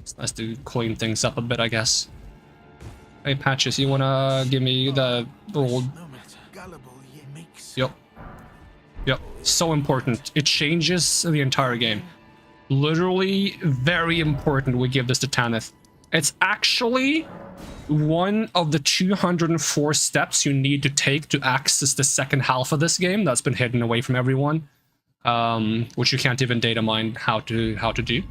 it's nice to clean things up a bit, I guess. Hey, Patches, you wanna give me the old... Yep. Yep, so important. It changes the entire game. Literally very important we give this to Tanith. It's actually one of the 204 steps you need to take to access the second half of this game that's been hidden away from everyone. Which you can't even data mine how to do.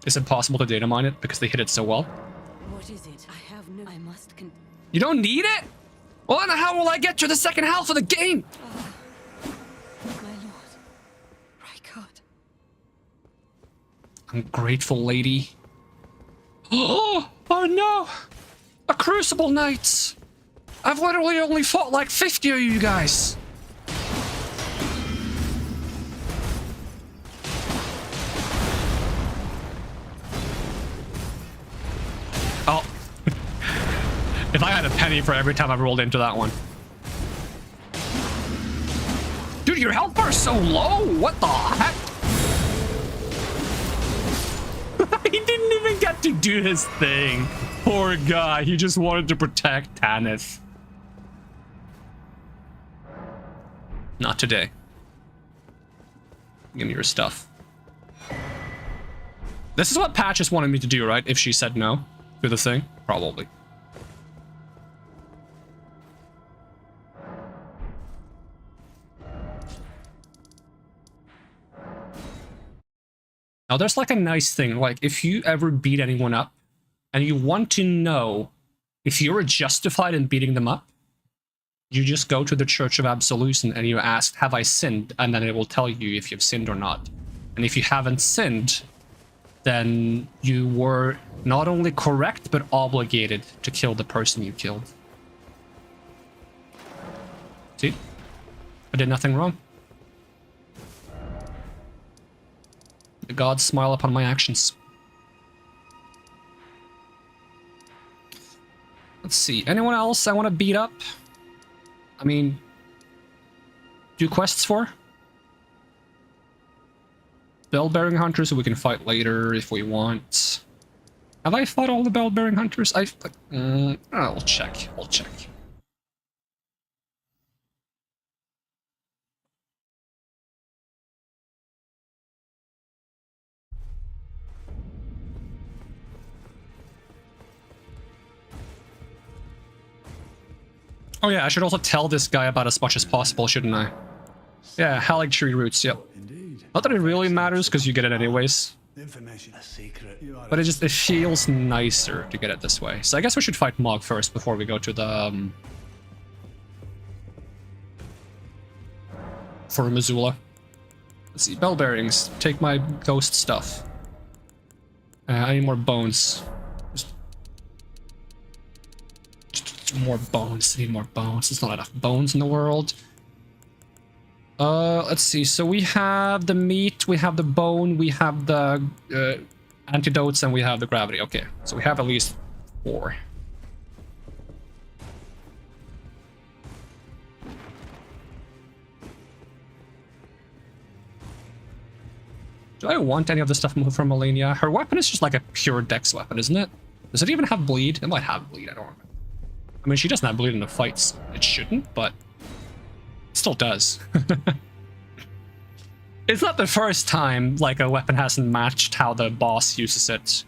Is it possible to data mine it because they hit it so well? What is it? I have no... I must You don't need it? Well, then how will I get to the second half of the game? My lord. Rykard. Ungrateful lady. Oh no! A Crucible Knights! I've literally only fought like 50 of you guys! Oh. If I had a penny for every time I've rolled into that one. Dude, your health bar is so low! What the heck? He didn't even get to do his thing. Poor guy. He just wanted to protect Tanith. Not today. Give me your stuff. This is what Patches wanted me to do, right? If she said no to the thing? Probably. Now, there's like a nice thing, like if you ever beat anyone up and you want to know if you're justified in beating them up, you just go to the Church of Absolution and you ask, have I sinned? And then it will tell you if you've sinned or not. And if you haven't sinned, then you were not only correct, but obligated to kill the person you killed. See? I did nothing wrong. The gods smile upon my actions. Let's see. Anyone else I want to beat up? I mean, do quests for? Bell-bearing hunters we can fight later if we want. Have I fought all the bell-bearing hunters? I'll check. I'll check. Oh yeah, I should also tell this guy about as much as possible, shouldn't I? Yeah, Halig tree roots, yep. Not that it really matters, because you get it anyways. But it feels nicer to get it this way. So I guess we should fight Mog first before we go to the... for Missoula. Let's see, bell bearings. Take my ghost stuff. I need more bones. More bones. I need more bones. There's not enough bones in the world. Let's see. So we have the meat, we have the bone, we have the antidotes, and we have the gravity. Okay, so we have at least 4. Do I want any of the stuff from Melania? Her weapon is just like a pure dex weapon, isn't it? Does it even have bleed? It might have bleed, I don't remember. I mean, she doesn't have bleed in the fights. It shouldn't, but it still does. It's not the first time like a weapon hasn't matched how the boss uses it.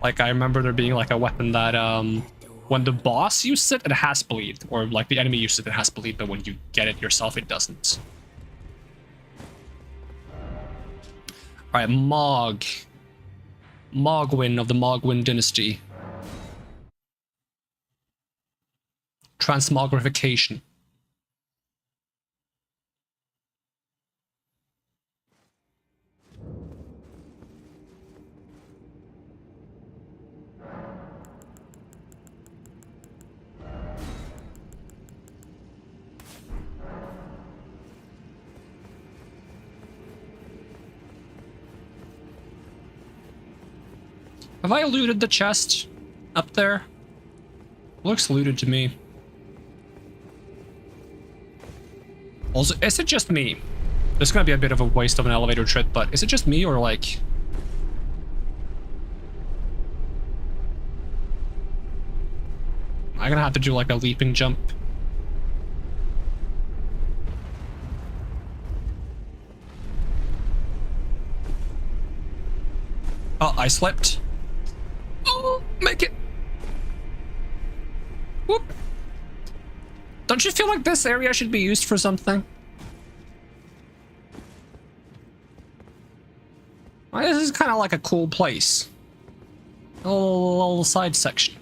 Like I remember there being like a weapon that when the boss uses it, it has bleed, or like the enemy uses it, it has bleed, but when you get it yourself, it doesn't. All right, Mogwin of the Mogwin dynasty. Transmogrification. Have I looted the chest up there? Looks looted to me. Also, is it just me? This is gonna be a bit of a waste of an elevator trip, but is it just me or like... I'm gonna have to do like a leaping jump. Oh, I slipped. Oh, make it. Whoop. Don't you feel like this area should be used for something? Well, this is kind of like a cool place. A little side section.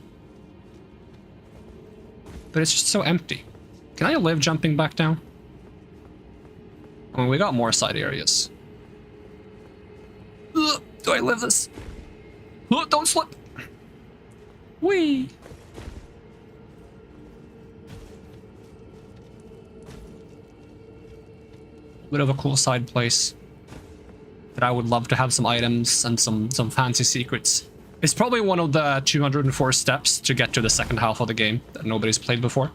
But it's just so empty. Can I live jumping back down? I mean, we got more side areas. Ugh, do I live this? Oh, don't slip. Whee! Bit of a cool side place that I would love to have some items and some fancy secrets. It's probably one of the 204 steps to get to the second half of the game that nobody's played before.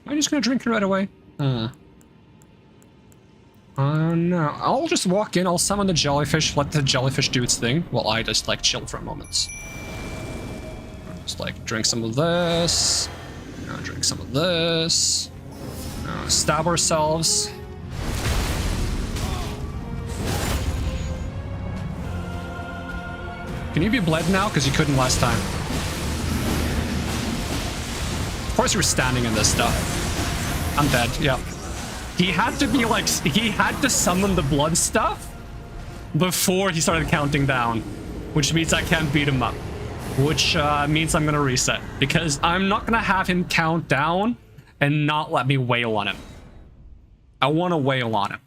Am I just gonna drink it right away? No. I'll just walk in, I'll summon the jellyfish, let the jellyfish do its thing, while I just, like, chill for a moment. Just, like, drink some of this. Drink some of this. Stab ourselves. Can you be bled now? Because you couldn't last time. Of course you were standing in this stuff. I'm dead, yeah. He had to be like, he had to summon the blood stuff before he started counting down, which means I can't beat him up, which means I'm gonna reset because I'm not gonna have him count down and not let me wail on him. I want to wail on him.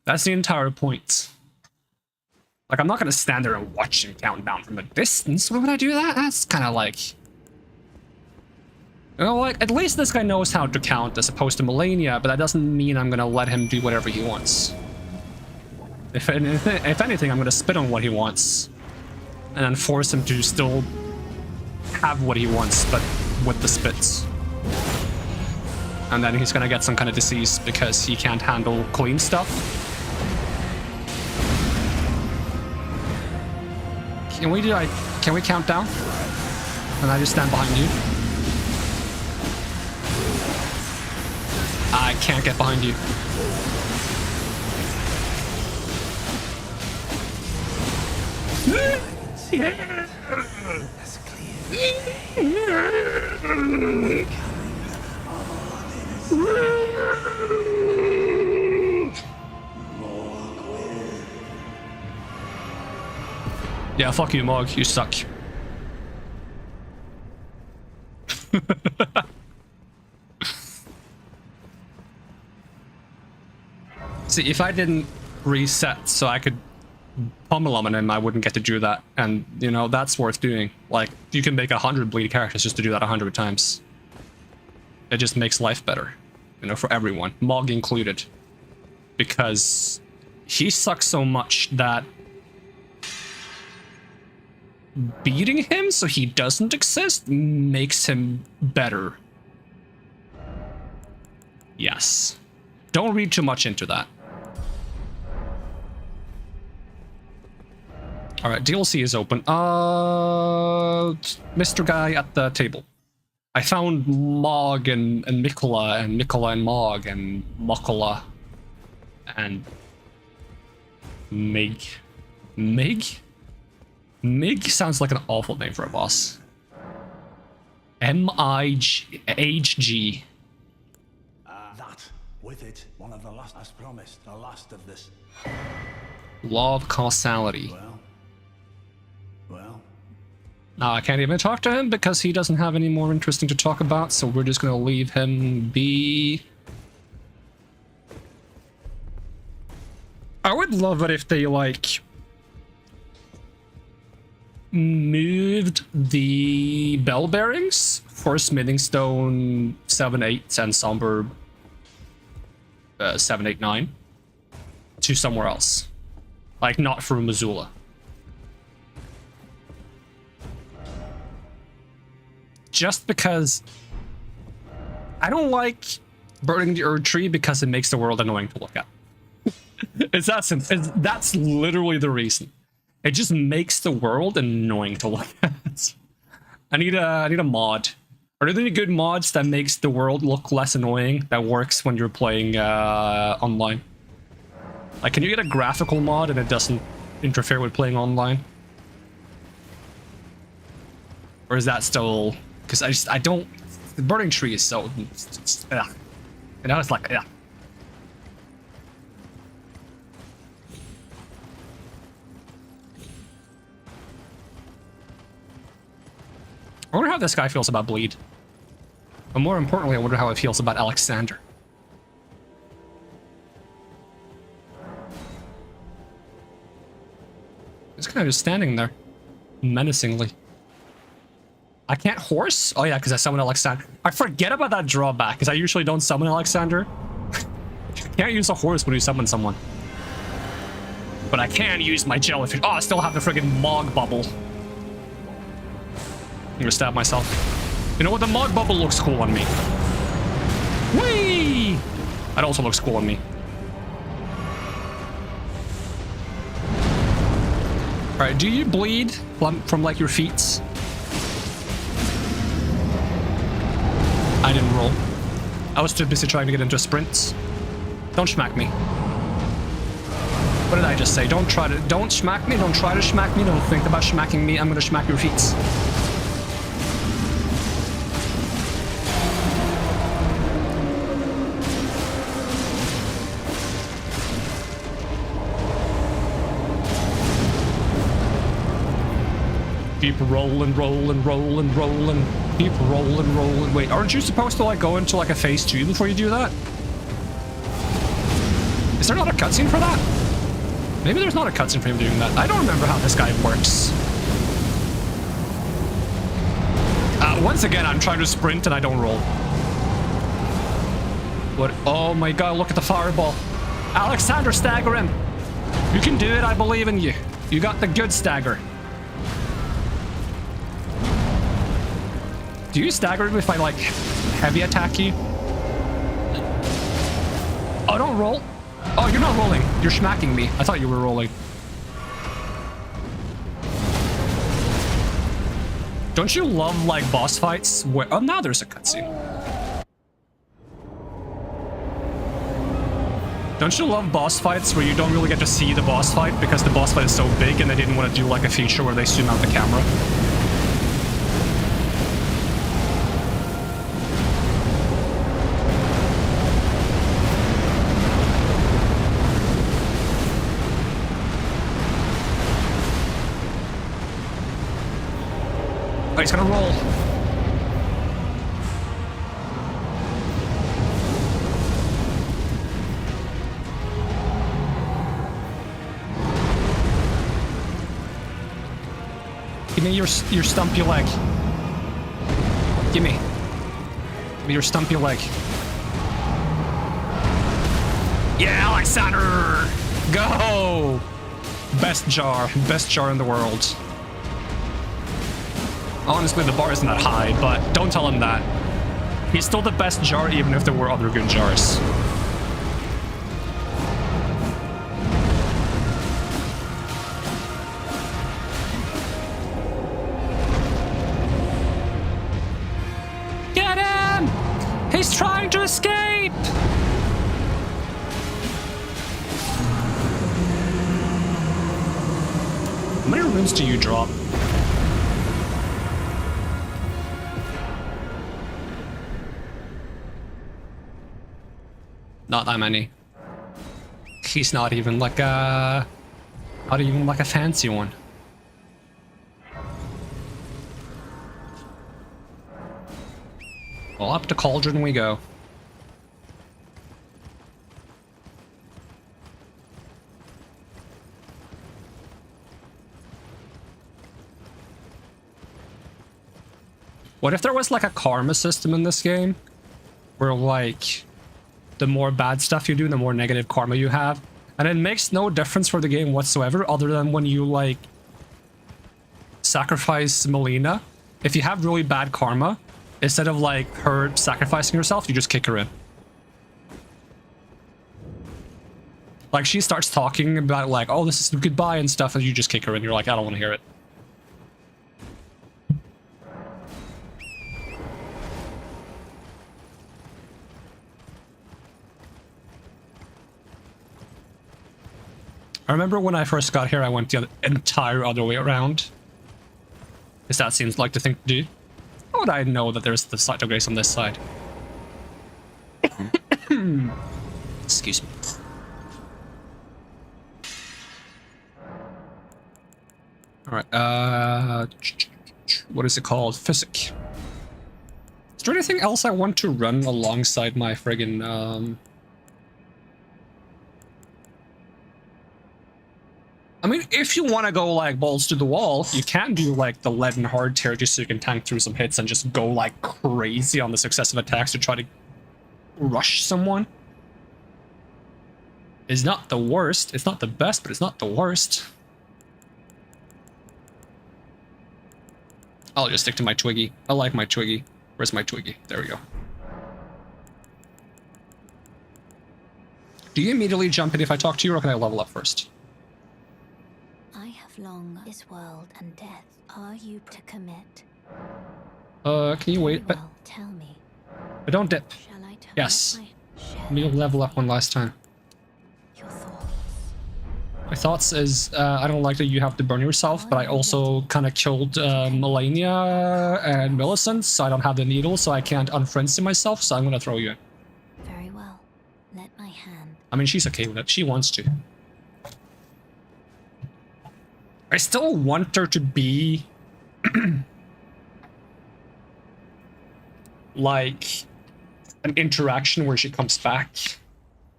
That's the entire point. Like, I'm not gonna stand there and watch him count down from a distance. Why would I do that? That's kind of like... You know, like, at least this guy knows how to count as opposed to Melania, but that doesn't mean I'm gonna let him do whatever he wants. If anything, I'm gonna spit on what he wants. And then force him to still have what he wants, but with the spits. And then he's gonna get some kind of disease because he can't handle clean stuff. Can we count down? And I just stand behind you? I can't get behind you. Yeah, fuck you, Mog. You suck. See, if I didn't reset so I could pummel on him, I wouldn't get to do that. And, you know, that's worth doing. Like, you can make 100 bleed characters just to do that 100 times. It just makes life better. You know, for everyone. Mog included. Because he sucks so much that beating him so he doesn't exist makes him better. Yes. Don't read too much into that. Alright, DLC is open. Mr. Guy at the table. I found Mog and Mikola and Mikola and Mog and Mokola and Mig. Mig? Mig sounds like an awful name for a boss. M-I-H-G. That, with it, one of the last, as promised, the last of this. Law of causality. Well. Now I can't even talk to him because he doesn't have any more interesting to talk about, so we're just gonna leave him be. I would love it if they, like, moved the bell bearings for Smithing Stone 7-8 and Somber 7-8-9 to somewhere else. Like, not through Missoula. Just because I don't like burning the Erd Tree because it makes the world annoying to look at. It's that simple. That's literally the reason. It just makes the world annoying to look at. I need a mod. Are there any good mods that makes the world look less annoying that works when you're playing online? Like, can you get a graphical mod and it doesn't interfere with playing online? Or is that still... Because I don't... The burning tree is so... Ugh. You know, it's like... Yeah. I wonder how this guy feels about Bleed. But more importantly, I wonder how he feels about Alexander. He's kind of just standing there. Menacingly. I can't horse? Oh yeah, because I summoned Alexander. I forget about that drawback, because I usually don't summon Alexander. You can't use a horse when you summon someone. But I can use my jellyfish. Oh, I still have the friggin' Mog Bubble. I'm gonna stab myself. You know what? The Mog Bubble looks cool on me. Whee! That also looks cool on me. Alright, do you bleed from like your feet? I didn't roll. I was too busy trying to get into sprints. Don't schmack me. What did I just say? Don't schmack me, don't try to schmack me, don't think about schmacking me, I'm gonna schmack your feet. Keep rolling, rolling, rolling, rolling. Keep rolling, rolling. Wait, aren't you supposed to like go into like a phase 2 before you do that? Is there not a cutscene for that? Maybe there's not a cutscene for him doing that. I don't remember how this guy works. Once again, I'm trying to sprint and I don't roll. What? Oh my god, look at the fireball. Alexander, stagger him. You can do it, I believe in you. You got the good stagger. Do you stagger him if I, like, heavy attack you? Oh, don't roll. Oh, you're not rolling. You're smacking me. I thought you were rolling. Don't you love, like, boss fights where... Oh, now there's a cutscene. Don't you love boss fights where you don't really get to see the boss fight because the boss fight is so big and they didn't want to do, like, a feature where they zoom out the camera? Oh, he's gonna roll. Give me your stumpy leg. Give me your stumpy leg. Yeah, Alexander! Go! Best jar in the world. Honestly, the bar isn't that high, but don't tell him that. He's still the best jar, even if there were other good jars. Get him! He's trying to escape! How many runes do you drop? Not that many. He's not even like a... Not even like a fancy one. Well, up to Cauldron we go. What if there was like a karma system in this game? Where like, the more bad stuff you do, the more negative karma you have. And it makes no difference for the game whatsoever, other than when you like sacrifice Melina. If you have really bad karma, instead of like her sacrificing herself, you just kick her in. Like she starts talking about like, oh, this is goodbye and stuff, and you just kick her in. You're like, I don't want to hear it. I remember when I first got here, I went the entire other way around. Because that seems like the thing to do. How would I know that there's the site of grace on this side? Excuse me. Alright, what is it called? Physic. Is there anything else I want to run alongside my friggin', I mean, if you want to go like balls to the wall, you can do like the lead and hard tear just so you can tank through some hits and just go like crazy on the successive attacks to try to rush someone. It's not the worst. It's not the best, but it's not the worst. I'll just stick to my Twiggy. I like my Twiggy. Where's my Twiggy? There we go. Do you immediately jump in if I talk to you, or can I level up first? Long this world and death. Are you to commit? Can you wait? Well, tell me. But don't dip. Shall I tell Yes. my We'll level up one last time. Your thoughts. My thoughts is, I don't like that you have to burn yourself, but I also kind of killed Melania and Millicent, so I don't have the needle, so I can't unfrenzy myself, so I'm gonna throw you in. Very well. Let my hand. I mean, she's okay with it. She wants to. I still want her to be like an interaction where she comes back,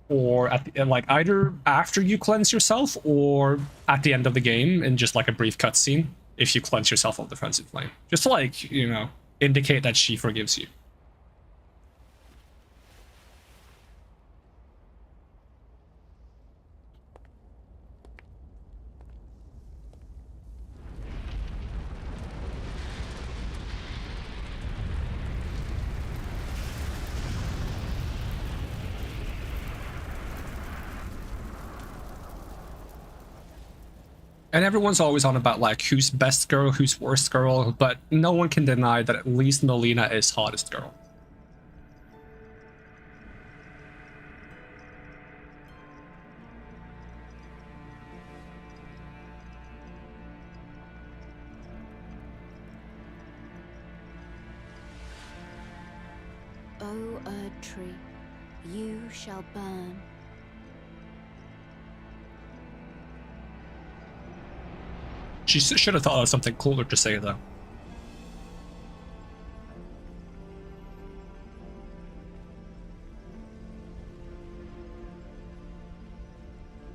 or at the, like either after you cleanse yourself or at the end of the game in just like a brief cutscene if you cleanse yourself of the frenzied flame, just to like, you know, indicate that she forgives you. And everyone's always on about like who's best girl, who's worst girl, but no one can deny that at least Melina is hottest girl. O Erd tree, you shall burn. She should have thought of something cooler to say, though.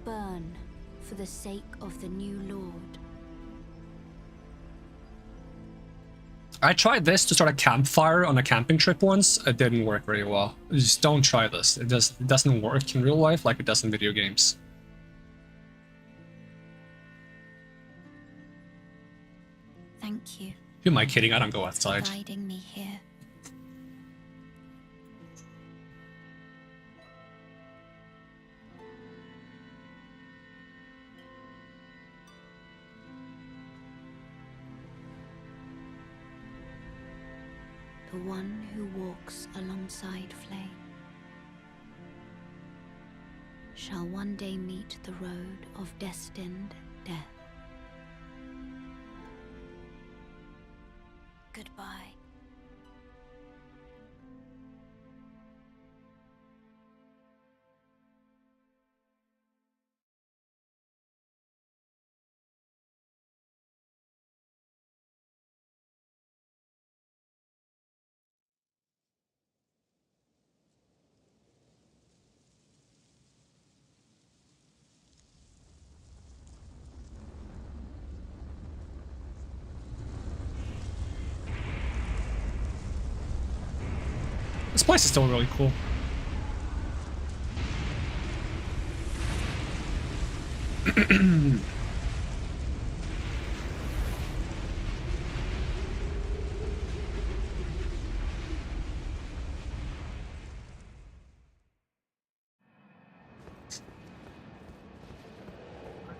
Burn for the sake of the new Lord. I tried this to start a campfire on a camping trip once. It didn't work very well. Just don't try this. It doesn't work in real life like it does in video games. Thank you. Who am I kidding? I don't go outside. Guiding me here. the one who walks alongside flame shall one day meet the road of destined death. Goodbye. This place is still really cool.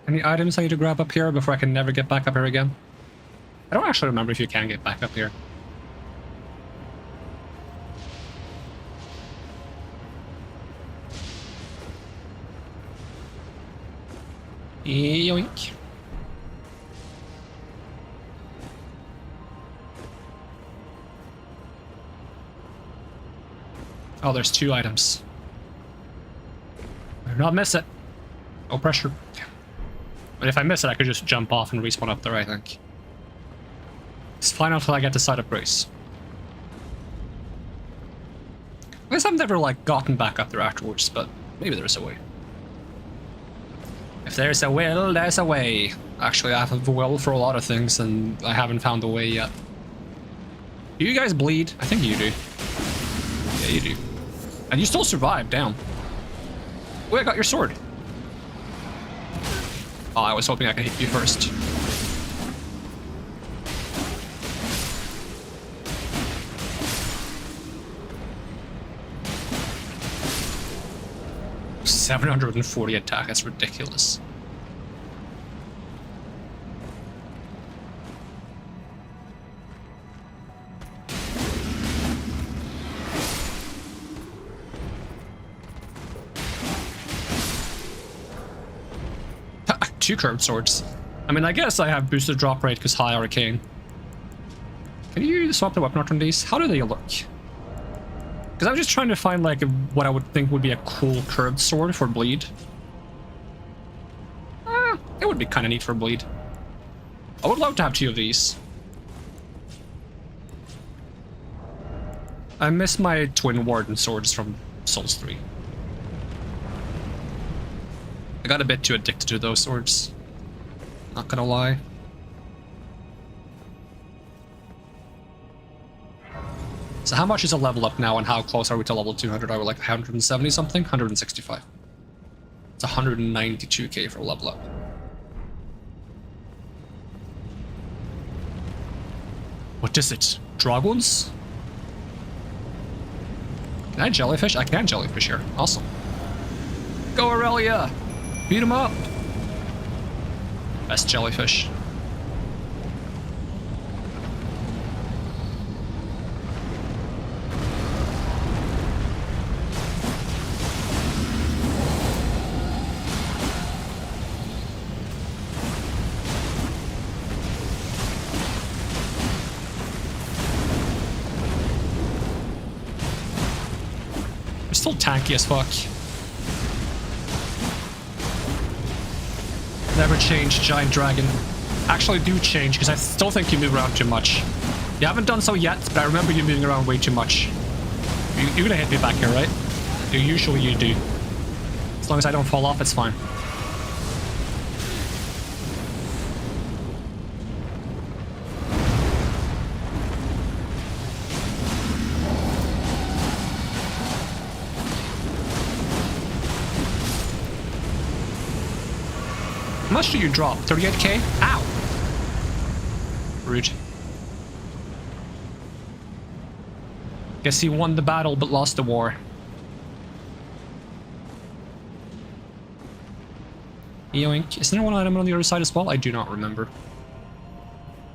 Any items I need to grab up here before I can never get back up here again? I don't actually remember if you can get back up here. Yoink. Oh, there's 2 items. Better not miss it. No pressure. But if I miss it, I could just jump off and respawn up there, I think. It's fine until I get to side of Brace. I guess I've never, like, gotten back up there afterwards, but maybe there's a way. If there's a will, there's a way. Actually, I have a will for a lot of things, and I haven't found a way yet. Do you guys bleed? I think you do. Yeah, you do. And you still survived, damn. Oh, I got your sword. Oh, I was hoping I could hit you first. $740 attack, that's ridiculous. Two curved swords. I mean, I guess I have boosted drop rate because high Arcane. Can you swap the weapon art on these? How do they look? Because I'm just trying to find, like, what I would think would be a cool curved sword for bleed. It would be kind of neat for bleed. I would love to have 2 of these. I miss my twin warden swords from Souls 3. I got a bit too addicted to those swords. Not gonna lie. So how much is a level up now, and how close are we to level 200? Are we like 170 something? 165. It's 192k for a level up. What is it? Dragons? Can I jellyfish? I can jellyfish here. Awesome. Go Aurelia! Beat him up! Best jellyfish. They're still tanky as fuck. Never change, giant dragon. Actually do change, because I still think you move around too much. You haven't done so yet, but I remember you moving around way too much. You're gonna hit me back here, right? Usually you do. As long as I don't fall off, it's fine. How much do you drop? 38k? Ow! Rude. Guess he won the battle but lost the war. Yoink. Is there one item on the other side as well? I do not remember.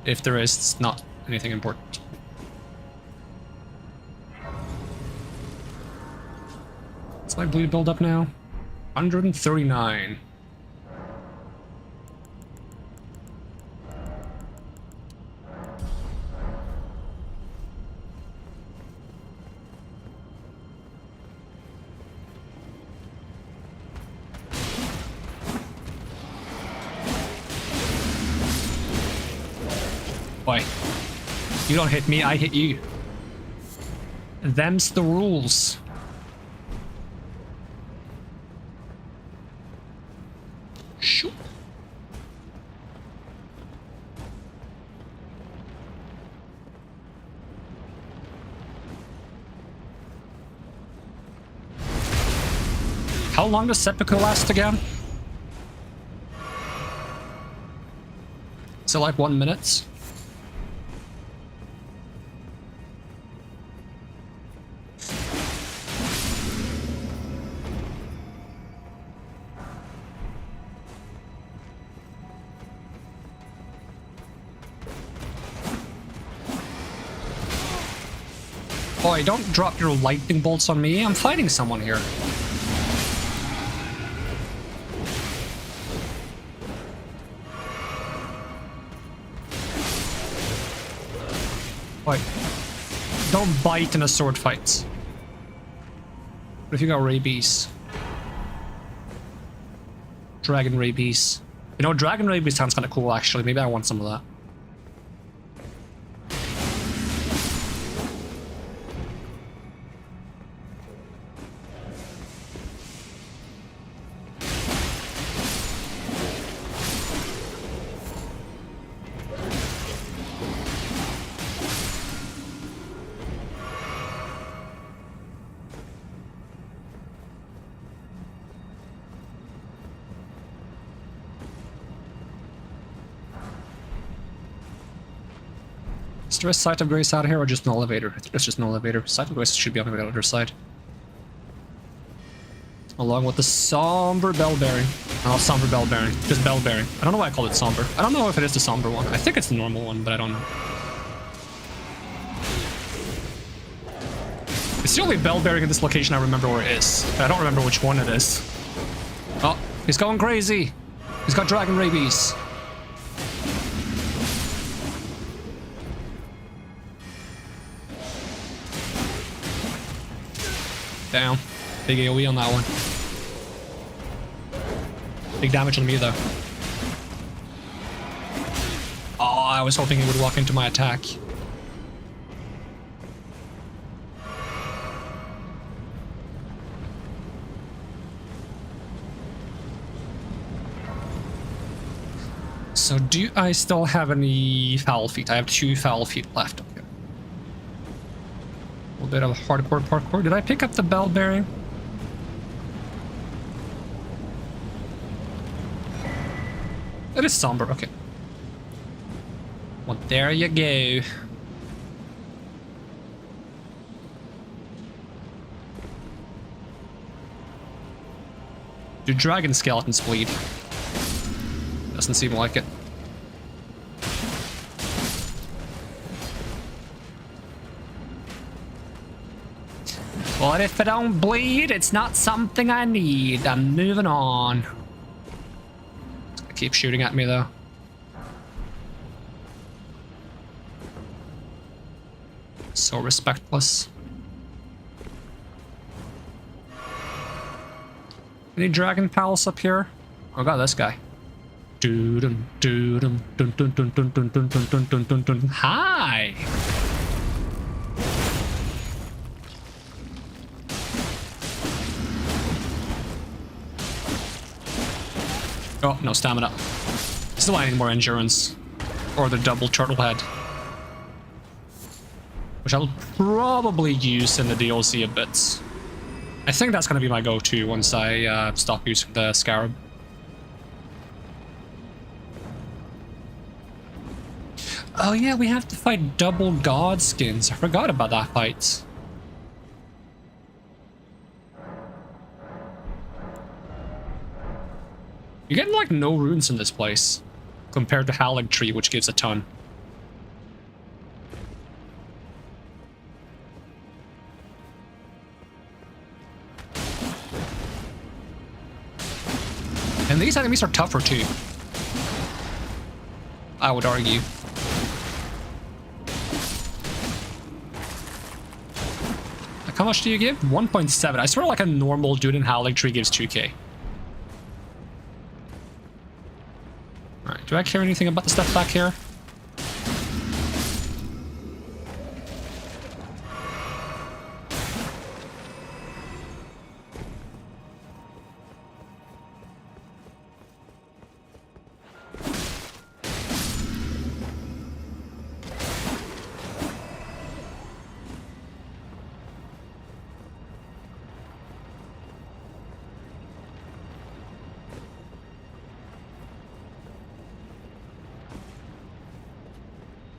If there is, it's not anything important. What's my bleed build up now? 139. Boy, you don't hit me, I hit you. Them's the rules. Shoot. How long does seppuku last again? Is it like 1 minute? Boy, don't drop your lightning bolts on me. I'm fighting someone here. Boy, don't bite in a sword fight. What if you got rabies? Dragon rabies. You know, dragon rabies sounds kind of cool, actually. Maybe I want some of that. Is there a site of grace out here or just an elevator? I think it's just an elevator. Site of grace should be on the other side. Along with the somber bell bearing. Oh, somber bell bearing. Just bell bearing. I don't know why I call it somber. I don't know if it is the somber one. I think it's the normal one, but I don't know. It's the only bell bearing in this location I remember where it is. I don't remember which one it is. Oh, he's going crazy. He's got dragon rabies. Down. Big AoE on that one. Big damage on me though. Oh, I was hoping he would walk into my attack. So do I still have any foul feet? I have 2 foul feet left. Okay. A little bit of hardcore parkour. Did I pick up the bell bearing? It is somber, okay. Well, there you go. Do dragon skeletons bleed? Doesn't seem like it. But if I don't bleed, it's not something I need. I'm moving on. It's gonna keep shooting at me though. So respectless. Any dragon palace up here? Oh god, this guy. Hi! Oh, no stamina. Still I need more endurance. Or the double turtle head. Which I'll probably use in the DLC a bit. I think that's going to be my go-to once I stop using the scarab. Oh yeah, we have to fight double god skins. I forgot about that fight. You're getting like no runes in this place, compared to Halig Tree, which gives a ton. And these enemies are tougher too, I would argue. Like, how much do you give? 1.7. I swear like a normal dude in Howling Tree gives 2k. Alright, do I care anything about the stuff back here?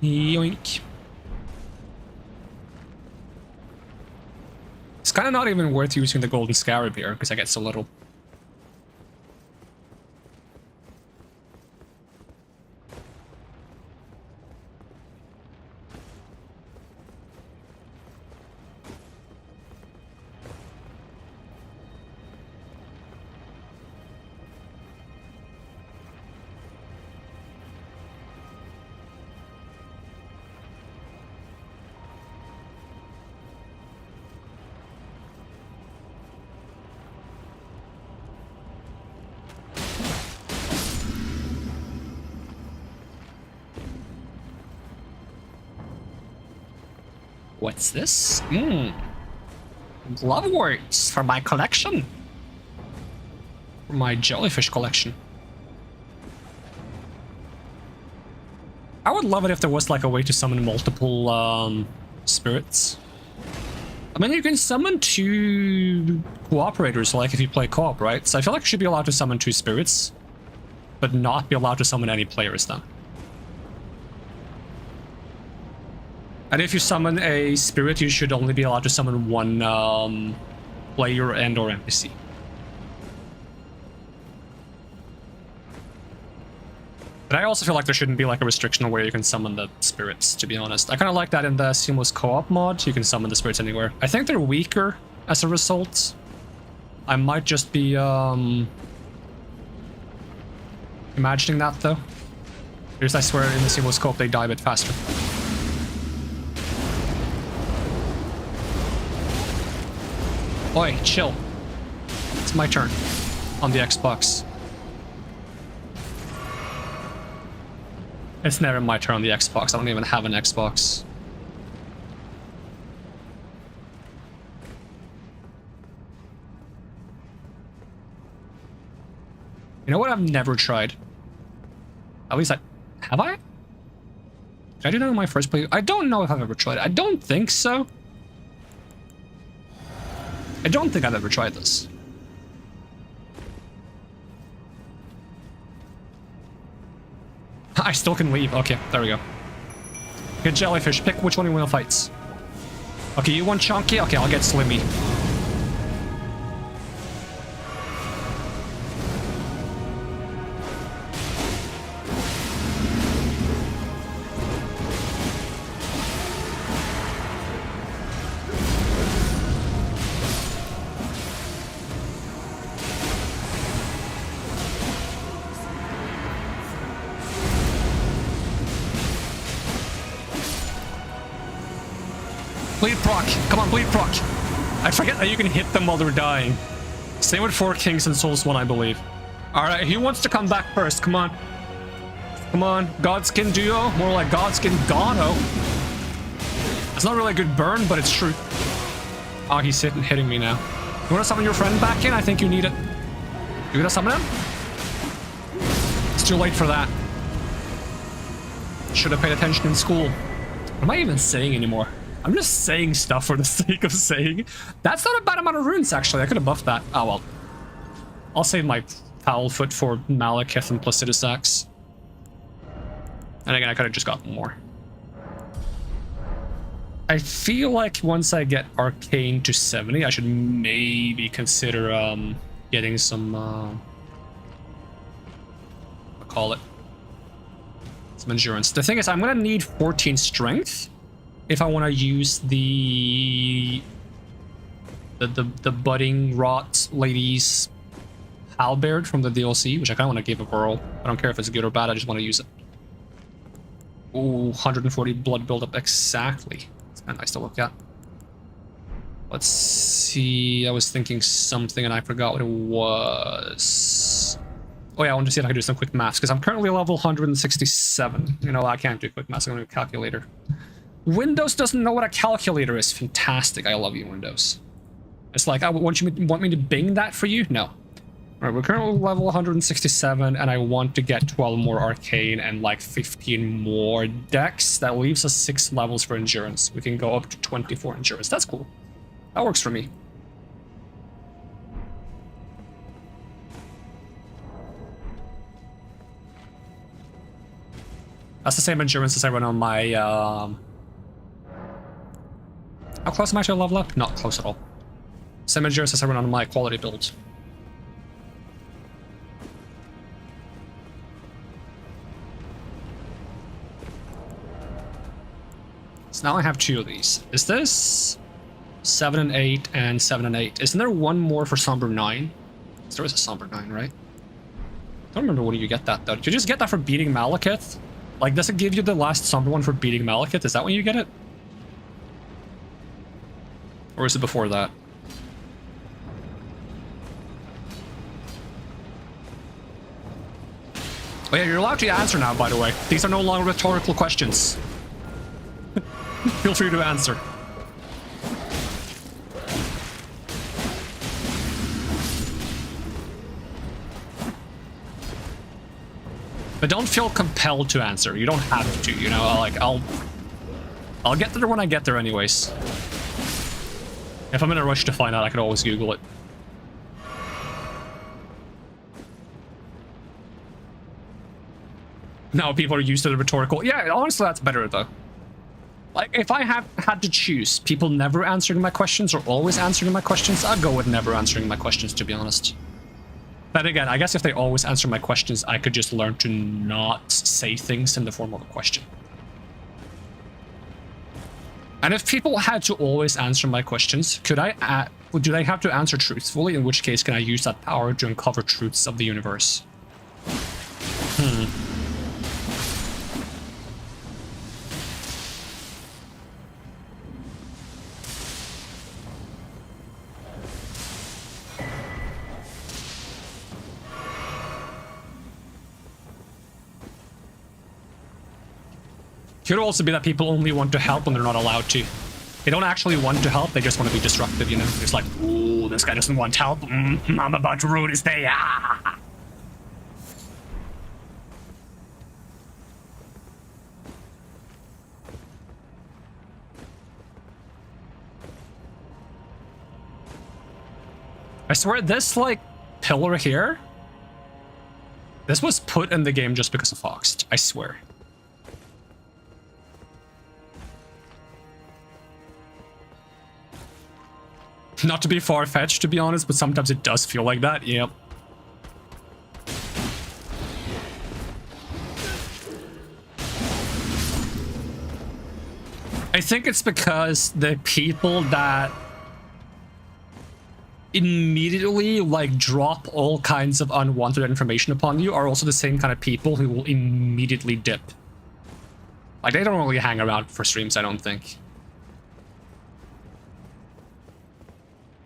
Yoink. It's kind of not even worth using the golden scarab here because I get so little. What's this? Glove words for my collection. For my jellyfish collection. I would love it if there was like a way to summon multiple spirits. I mean, you can summon 2 cooperators, like if you play co-op, right? So I feel like you should be allowed to summon 2 spirits, but not be allowed to summon any players then. And if you summon a spirit, you should only be allowed to summon 1 player and or NPC. But I also feel like there shouldn't be like a restriction on where you can summon the spirits, to be honest. I kind of like that in the seamless co-op mod. You can summon the spirits anywhere. I think they're weaker as a result. I might just be imagining that though. Because I swear in the seamless co-op they die a bit faster. Oi, chill. It's my turn on the Xbox. It's never my turn on the Xbox. I don't even have an Xbox. You know what I've never tried? At least have I? Did I do that in my first play? I don't know if I've ever tried it. I don't think so. I don't think I've ever tried this. I still can leave. Okay, there we go. Good jellyfish. Pick which one you want to fight. Okay, you want Chunky? Okay, I'll get Slimmy. Bleed proc. Come on, bleed proc. I forget that you can hit them while they're dying. Same with 4 Kings and Souls 1, I believe. Alright, who wants to come back first? Come on. Come on. Godskin Duo? More like Godskin Gano. It's not really a good burn, but it's true. Oh, he's hitting me now. You want to summon your friend back in? I think you need it. You gonna summon him? It's too late for that. Should have paid attention in school. What am I even saying anymore? I'm just saying stuff for the sake of saying. That's not a bad amount of runes, actually. I could have buffed that. Oh, well. I'll save my foul foot for Malekith and Placidus Axe. And again, I could have just gotten more. I feel like once I get Arcane to 70, I should maybe consider getting some I'll call it some endurance. The thing is, I'm gonna need 14 strength if I want to use the budding rot ladies halberd from the DLC, which I kind of want to give a whirl. I don't care if it's good or bad, I just want to use it. Ooh, 140 blood buildup, exactly. It's kind of nice to look at. Let's see, I was thinking something and I forgot what it was. Oh yeah, I want to see if I can do some quick maths, because I'm currently level 167. You know, I can't do quick maths, I'm going to do a calculator. Windows doesn't know what a calculator is. Fantastic, I love you, Windows. It's like, want me to bing that for you? No. Alright, we're currently level 167, and I want to get 12 more Arcane and like 15 more decks. That leaves us 6 levels for endurance. We can go up to 24 endurance. That's cool. That works for me. That's the same endurance as I run on my, How close am I to a level up? Not close at all. Same endurance as I run on my quality build. So now I have 2 of these. Is this 7 and 8 and 7 and 8? Isn't there one more for Somber 9? There is a Somber 9, right? I don't remember when you get that though. Did you just get that for beating Malekith? Like, does it give you the last Somber one for beating Malekith? Is that when you get it? Or is it before that? Oh yeah, you're allowed to answer now, by the way. These are no longer rhetorical questions. Feel free to answer. But don't feel compelled to answer. You don't have to, you know, like, I'll get there when I get there anyways. If I'm in a rush to find out, I could always Google it. Now people are used to the rhetorical. Yeah, honestly, that's better though. Like, if I had to choose people never answering my questions or always answering my questions, I'd go with never answering my questions, to be honest. But again, I guess if they always answer my questions, I could just learn to not say things in the form of a question. And if people had to always answer my questions, do they have to answer truthfully? In which case, can I use that power to uncover truths of the universe? Could also be that people only want to help when they're not allowed to. They don't actually want to help, they just want to be disruptive, you know? It's like, ooh, this guy doesn't want help. I'm about to ruin his day. Ah! I swear, this, like, pillar here, this was put in the game just because of Fox. I swear. Not to be far-fetched, to be honest, but sometimes it does feel like that, yep. I think it's because the people that immediately, like, drop all kinds of unwanted information upon you are also the same kind of people who will immediately dip. Like, they don't really hang around for streams, I don't think.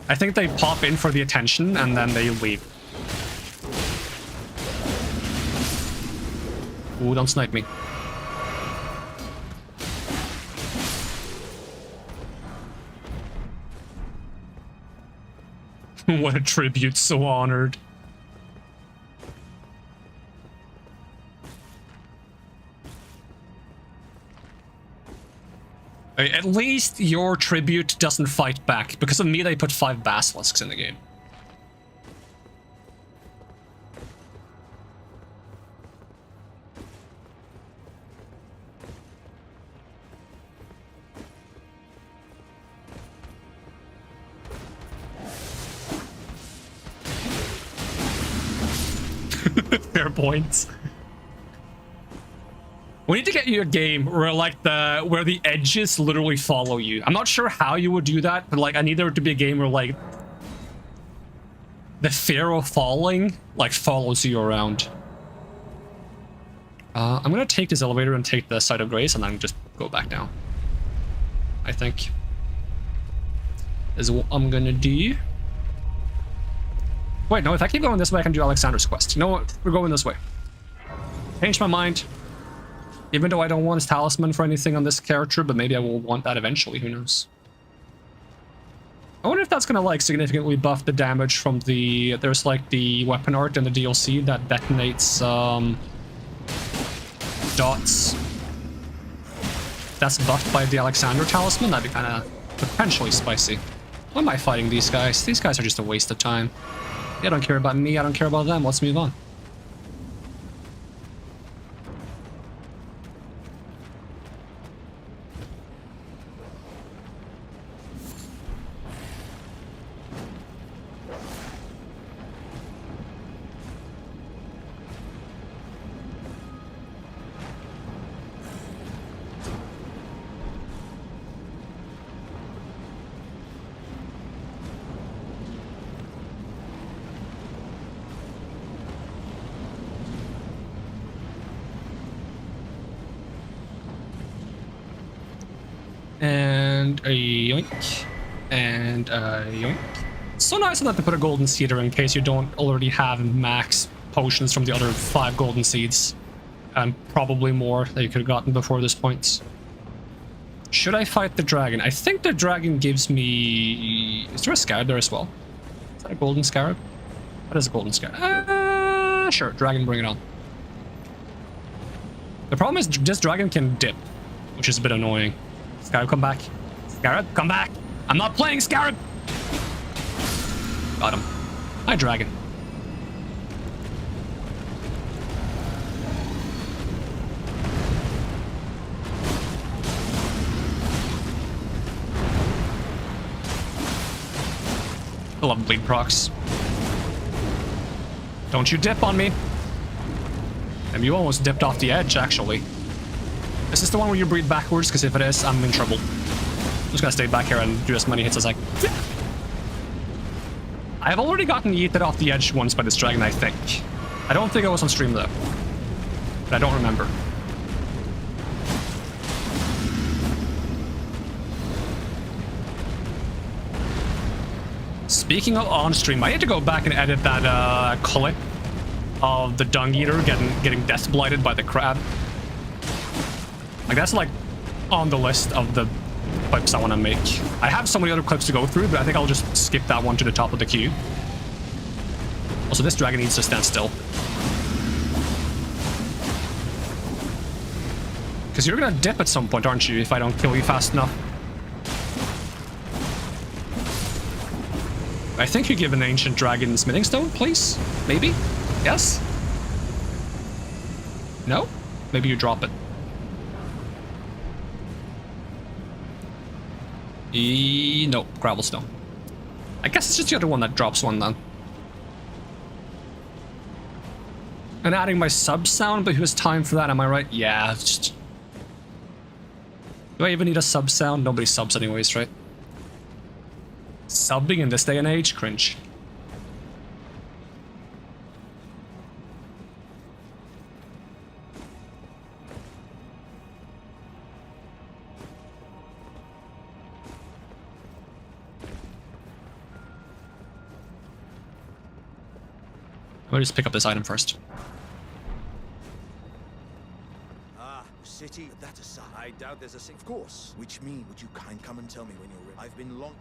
I think they pop in for the attention and then they leave. Ooh, don't snipe me. What a tribute, so honored. At least your tribute doesn't fight back. Because of me, they put 5 basilisks in the game. Fair points. We need to get you a game where, like, where the edges literally follow you. I'm not sure how you would do that, but, like, I need there to be a game where, like, the fear of falling, like, follows you around. I'm gonna take this elevator and take the Site of Grace and then just go back down. I think. Is what I'm gonna do. Wait, no, if I keep going this way, I can do Alexander's quest. You know what? We're going this way. Changed my mind. Even though I don't want his talisman for anything on this character, but maybe I will want that eventually, who knows. I wonder if that's gonna, like, significantly buff the damage from the... There's, like, the weapon art in the DLC that detonates, dots. That's buffed by the Alexander talisman. That'd be kind of potentially spicy. Why am I fighting these guys? These guys are just a waste of time. They don't care about me, I don't care about them. Let's move on. And a yoink. And a yoink. So nice of that to put a golden seed in case you don't already have max potions from the other 5 golden seeds. And probably more that you could have gotten before this point. Should I fight the dragon? I think the dragon gives me... Is there a scarab there as well? Is that a golden scarab? That is a golden scarab. Sure, dragon, bring it on. The problem is this dragon can dip, which is a bit annoying. Scarab, come back. Scarab, come back. I'm not playing Scarab. Got him. Hi, dragon. I love bleed procs. Don't you dip on me. And you almost dipped off the edge, actually. Is this the one where you breathe backwards? Because if it is, I'm in trouble. I'm just gonna stay back here and do as many hits as I can. I have already gotten yeeted off the edge once by this dragon, I think. I don't think I was on stream though. But I don't remember. Speaking of on stream, I need to go back and edit that clip of the dung eater getting death blighted by the crab. Like, that's like on the list of the clips I want to make. I have so many other clips to go through, but I think I'll just skip that one to the top of the queue. Also, this dragon needs to stand still. Because you're gonna dip at some point, aren't you, if I don't kill you fast enough? I think you give an ancient dragon smithing stone, please? Maybe? Yes? No? Maybe you drop it. No, gravel stone. I guess it's just the other one that drops one then. And adding my sub sound, but who has time for that? Am I right? Yeah, it's just... Do I even need a sub sound? Nobody subs anyways, right? Subbing in this day and age? Cringe. I'll just pick up this item first. Ah, city, that aside. I doubt there's a safe course. Which mean, would you come and tell me when you're ready? I've been long...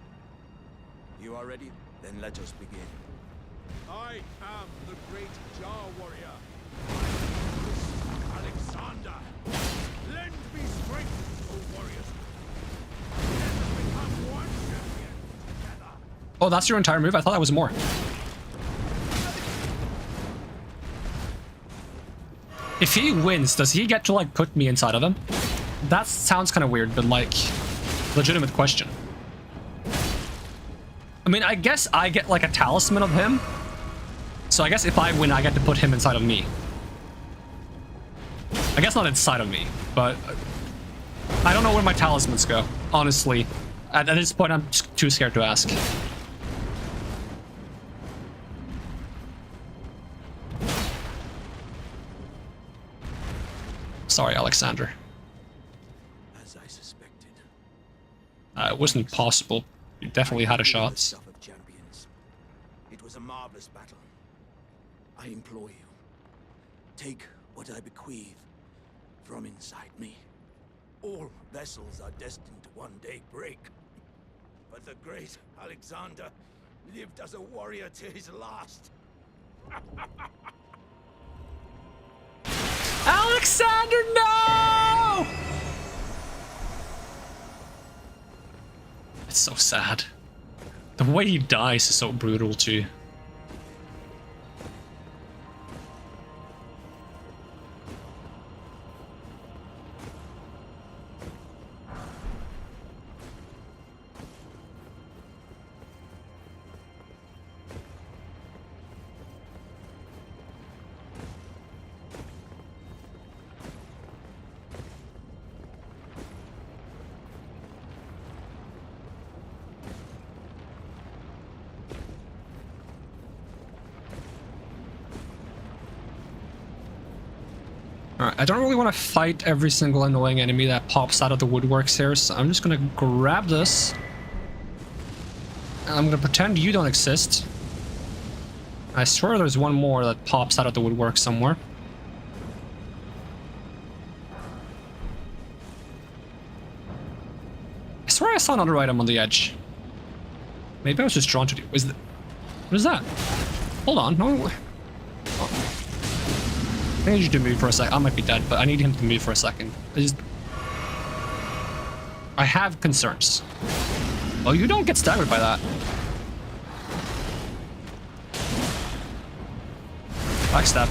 You are ready? Then let us begin. I am the great Jar warrior. Alexander. Lend me strength, O warriors. Let us become one champion together. Oh, that's your entire move? I thought that was more. If he wins, does he get to, like, put me inside of him? That sounds kind of weird, but, like, legitimate question. I mean, I guess I get, like, a talisman of him. So I guess if I win, I get to put him inside of me. I guess not inside of me, but I don't know where my talismans go, honestly. At this point, I'm just too scared to ask. Sorry, Alexander. As I suspected. It wasn't possible. You definitely had a shot. Stuff of champions. It was a marvelous battle. I implore you, take what I bequeath from inside me. All vessels are destined to one day break. But the great Alexander lived as a warrior to his last. Alexander, no! It's so sad. The way he dies is so brutal too. Alright, I don't really want to fight every single annoying enemy that pops out of the woodworks here, so I'm just gonna grab this. And I'm gonna pretend you don't exist. I swear there's one more that pops out of the woodwork somewhere. I swear I saw another item on the edge. Maybe I was just drawn to it. What is that? Hold on, no. I need you to move for a sec. I might be dead, but I need him to move for a second. I have concerns. Oh, you don't get staggered by that. Backstab.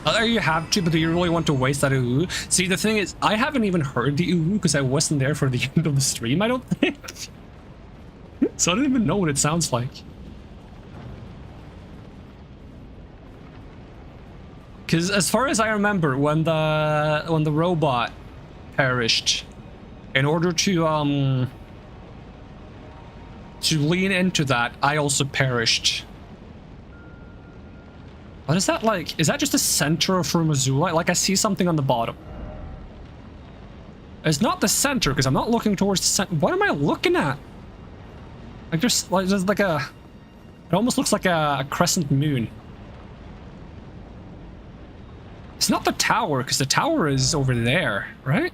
There you have to, but do you really want to waste that ooh? See, the thing is, I haven't even heard the ooh because I wasn't there for the end of the stream, I don't think. So I don't even know what it sounds like. Because as far as I remember, when the robot perished, in order to lean into that, I also perished. What is that like? Is that just the center of Fromazula? Like I see something on the bottom. It's not the center because I'm not looking towards the center. What am I looking at? Like there's like a, it almost looks like a crescent moon. It's not the tower because the tower is over there, right?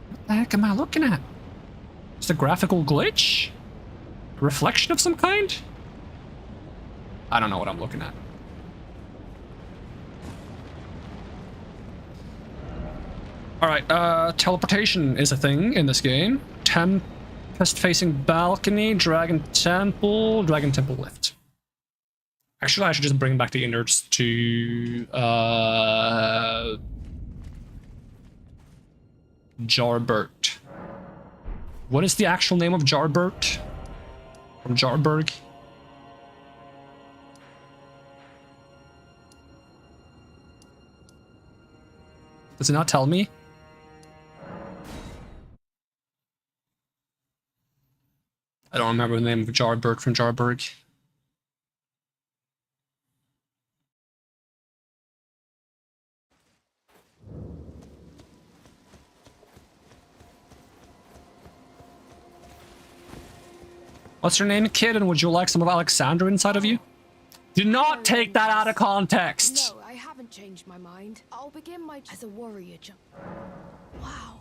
What the heck am I looking at? It's a graphical glitch? A reflection of some kind? I don't know what I'm looking at. Alright, teleportation is a thing in this game. Tempest-facing balcony, Dragon Temple lift. Actually, I should just bring back the innards to Jarbert. What is the actual name of Jarbert? From Jarberg? Does it not tell me? I don't remember the name of Jarbert from Jarberg. What's your name, kid? And would you like some of Alexander inside of you? Do not take that out of context! No, I haven't changed my mind. I'll begin my as a warrior. Wow.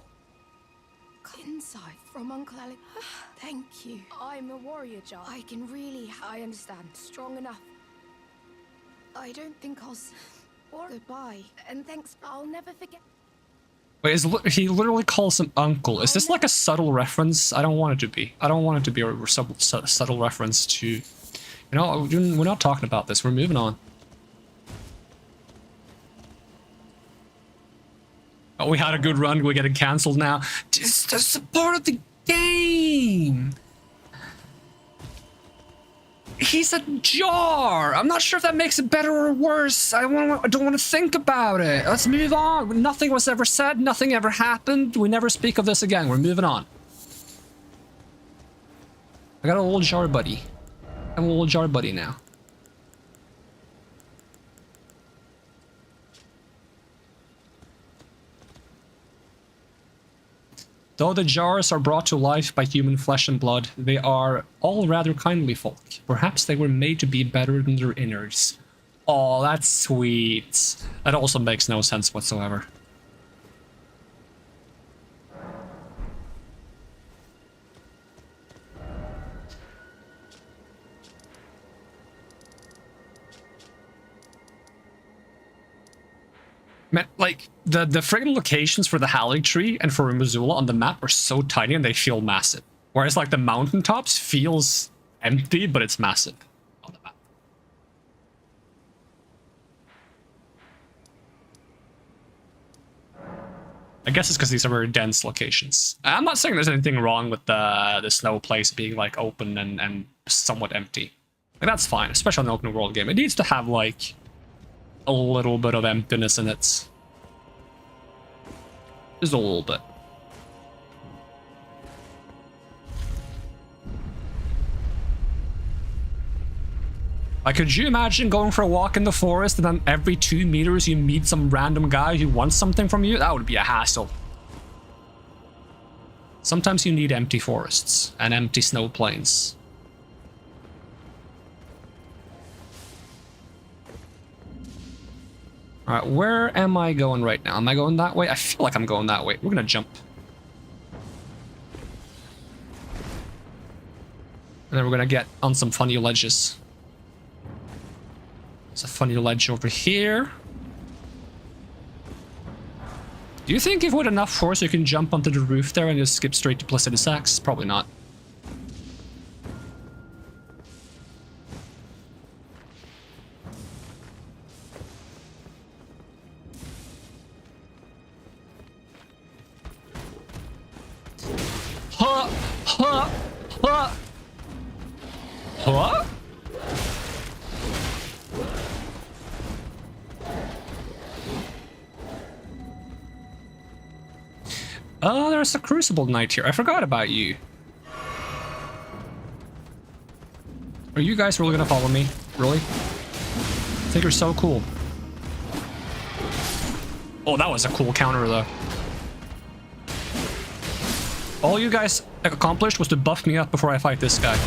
Insight from Uncle Alec. Thank you. I'm a warrior, Jar. I can really. I understand. Strong enough. I don't think I'll. Goodbye, and thanks. I'll never forget. Wait, he literally calls him uncle. Is this like a subtle reference? I don't want it to be. I don't want it to be a subtle reference to... You know, we're not talking about this. We're moving on. Oh, we had a good run. We're getting cancelled now. This is a part of the game. He's a jar. I'm not sure if that makes it better or worse. I don't want to think about it. Let's move on. Nothing was ever said. Nothing ever happened. We never speak of this again. We're moving on. I got a little jar buddy. I'm a little jar buddy now. Though the jars are brought to life by human flesh and blood, they are all rather kindly folk. Perhaps they were made to be better than their innards. Oh, that's sweet. That also makes no sense whatsoever. Man, like, the friggin' locations for the Hallig Tree and for Missoula on the map are so tiny and they feel massive. Whereas, like, the mountaintops feels empty, but it's massive on the map. I guess it's because these are very dense locations. I'm not saying there's anything wrong with the snow place being, like, open and somewhat empty. Like, that's fine, especially on an open world game. It needs to have, like, a little bit of emptiness in it. Just a little bit. Like, could you imagine going for a walk in the forest and then every 2 meters you meet some random guy who wants something from you? That would be a hassle. Sometimes you need empty forests and empty snow plains. Alright, where am I going right now? Am I going that way? I feel like I'm going that way. We're gonna jump. And then we're gonna get on some funny ledges. There's a funny ledge over here. Do you think if with enough force you can jump onto the roof there and just skip straight to Placidus Axe? Probably not. Huh! Huh! Huh! Huh? Oh, there's a Crucible Knight here. I forgot about you. Are you guys really gonna follow me? Really? I think you're so cool. Oh, that was a cool counter, though. All you guys accomplished was to buff me up before I fight this guy.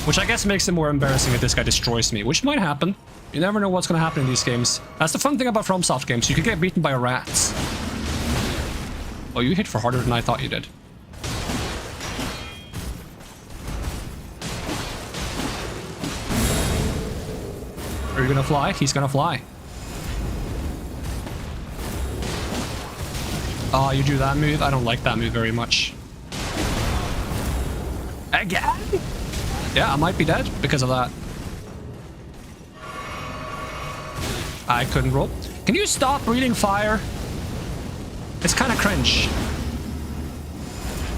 Which I guess makes it more embarrassing if this guy destroys me, which might happen. You never know what's gonna happen in these games. That's the fun thing about FromSoft games. You can get beaten by rats. Oh, you hit for harder than I thought you did. Are you gonna fly? He's gonna fly. Oh, you do that move? I don't like that move very much. Again? Yeah, I might be dead because of that. I couldn't roll. Can you stop breathing fire? It's kind of cringe.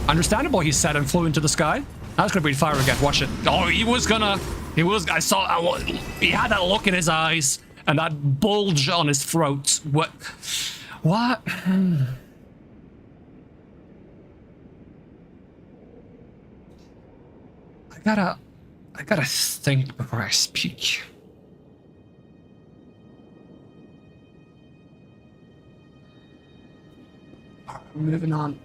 Understandable, he said and flew into the sky. I was gonna breathe fire again. Watch it. Oh, he was gonna. He was. I saw. He had that look in his eyes and that bulge on his throat. What? What? I gotta think before I speak. Moving on.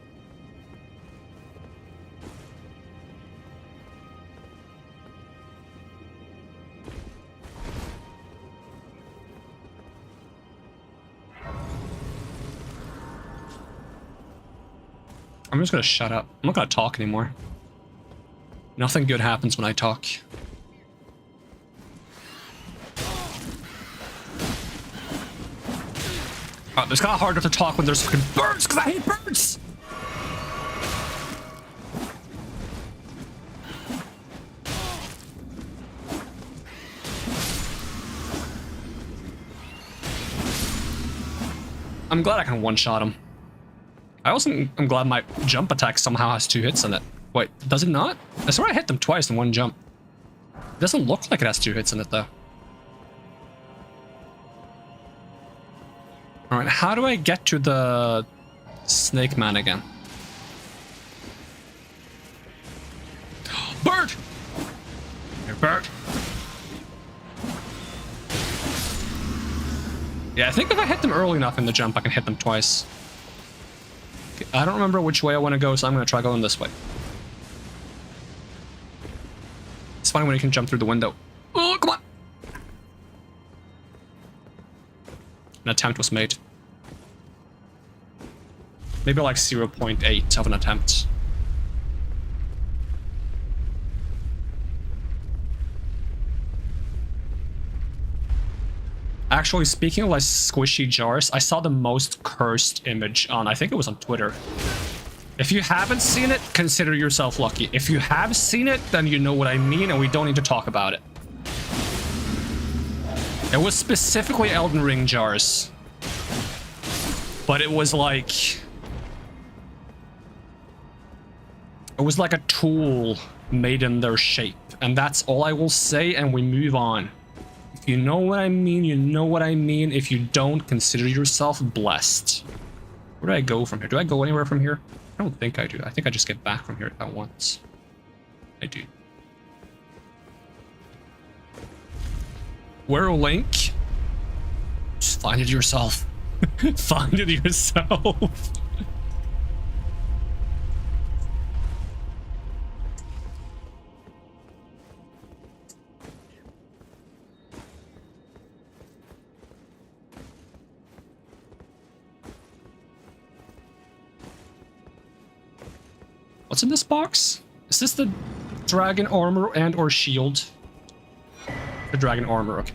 I'm just gonna shut up. I'm not gonna talk anymore. Nothing good happens when I talk. It's kind of harder to talk when there's fucking birds, because I hate birds! I'm glad I can one-shot him. I'm glad my jump attack somehow has 2 hits in it. Wait, does it not? I swear I hit them twice in one jump. It doesn't look like it has 2 hits in it, though. Alright, how do I get to the Snake Man again? Bird! Bert. Yeah, I think if I hit them early enough in the jump, I can hit them twice. Okay, I don't remember which way I want to go, so I'm going to try going this way. It's funny when you can jump through the window. Oh, come on! An attempt was made. Maybe like 0.8 of an attempt. Actually, speaking of like squishy jars, I saw the most cursed image on, I think it was on Twitter. If you haven't seen it, consider yourself lucky. If you have seen it, then you know what I mean, and we don't need to talk about it. It was specifically Elden Ring jars. But it was like... It was like a tool made in their shape. And that's all I will say, and we move on. If you know what I mean, you know what I mean. If you don't, consider yourself blessed. Where do I go from here? Do I go anywhere from here? I don't think I do. I think I just get back from here at once. I do. Where Link? Just find it yourself. Find it yourself. What's in this box? Is this the dragon armor and or shield? The dragon armor, okay.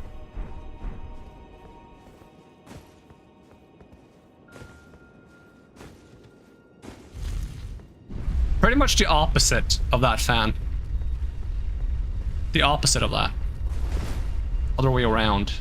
Pretty much the opposite of that fan. The opposite of that. Other way around.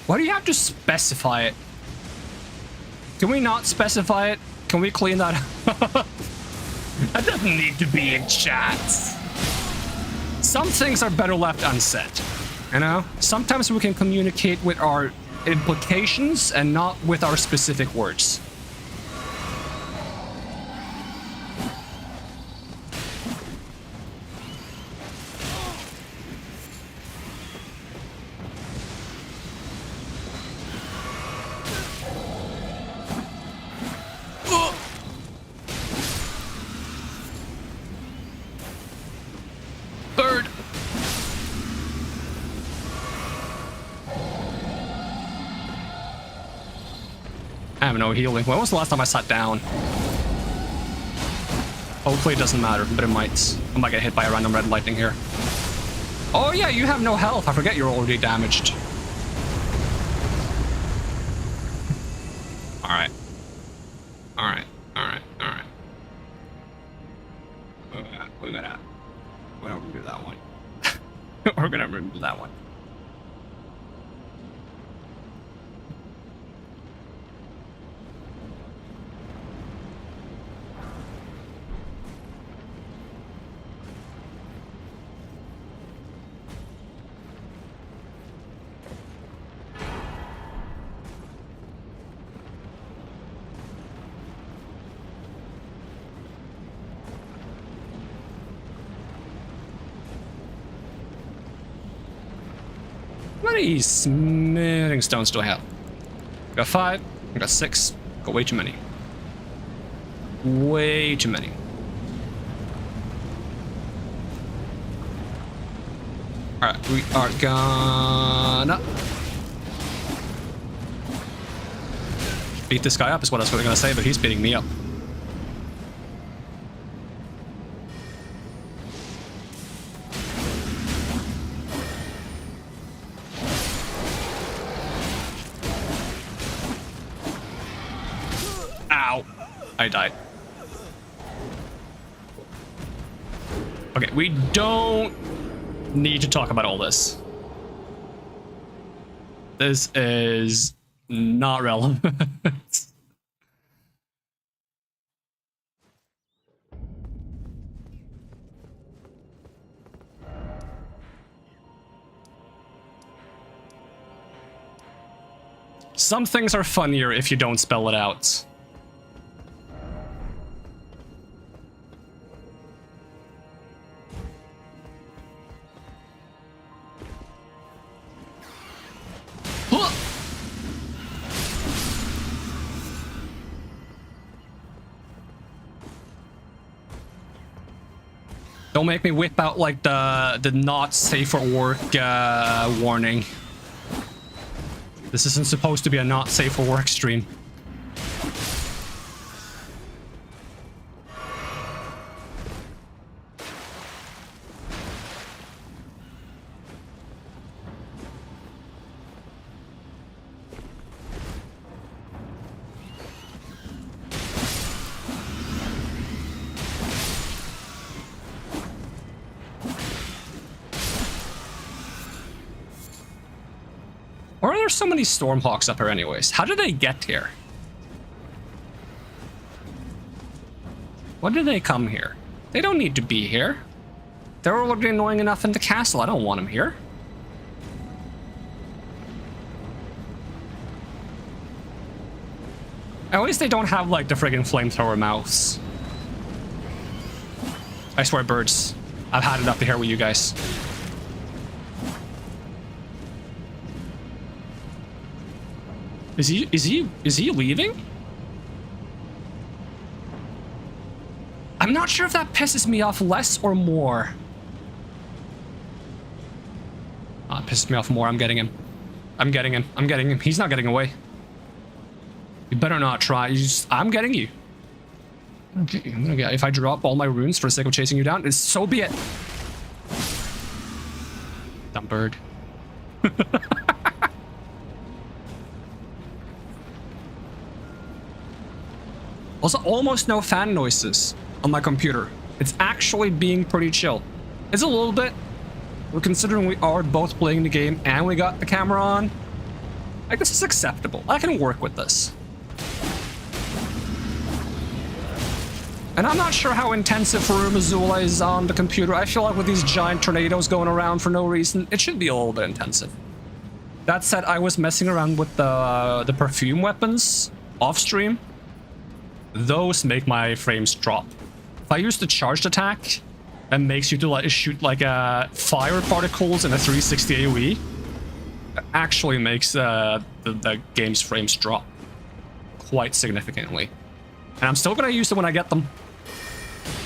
Why do you have to specify it? Can we not specify it? Can we clean that up? That doesn't need to be in chats. Some things are better left unsaid. You know? Sometimes we can communicate with our implications and not with our specific words. I have no healing. When was the last time I sat down? Hopefully it doesn't matter, but it might. I might get hit by a random red lightning here. Oh yeah, you have no health. I forget you're already damaged. Alright. Alright. Alright. Alright. We're gonna remove that one. We're gonna remove that one. How many smithing stones do I have? I got 5. I got 6. Got way too many. Way too many. Alright, we are gonna beat this guy up is what I was gonna say, but he's beating me up. I died. Okay, we don't need to talk about all this. This is not relevant. Some things are funnier if you don't spell it out. Don't make me whip out like the not safe for work warning. This isn't supposed to be a not safe for work stream. Why are there so many Stormhawks up here anyways? How did they get here? Why did they come here? They don't need to be here. They're already annoying enough in the castle. I don't want them here. At least they don't have like the friggin' flamethrower mouths. I swear, birds. I've had it up to here with you guys. Is he leaving? I'm not sure if that pisses me off less or more. Oh, it pisses me off more. I'm getting him. I'm getting him. I'm getting him. He's not getting away. You better not try. I'm getting you. Okay, I'm gonna get, if I drop all my runes for the sake of chasing you down, so be it. Dumb bird. Also, almost no fan noises on my computer. It's actually being pretty chill. It's a little bit, but considering we are both playing the game and we got the camera on, I guess it's acceptable. I can work with this. And I'm not sure how intensive Room Azula is on the computer. I feel like with these giant tornadoes going around for no reason, it should be a little bit intensive. That said, I was messing around with the perfume weapons off stream. Those make my frames drop. If I use the charged attack, that makes you to shoot like fire particles in a 360 AoE, it actually makes the game's frames drop quite significantly. And I'm still gonna use them when I get them.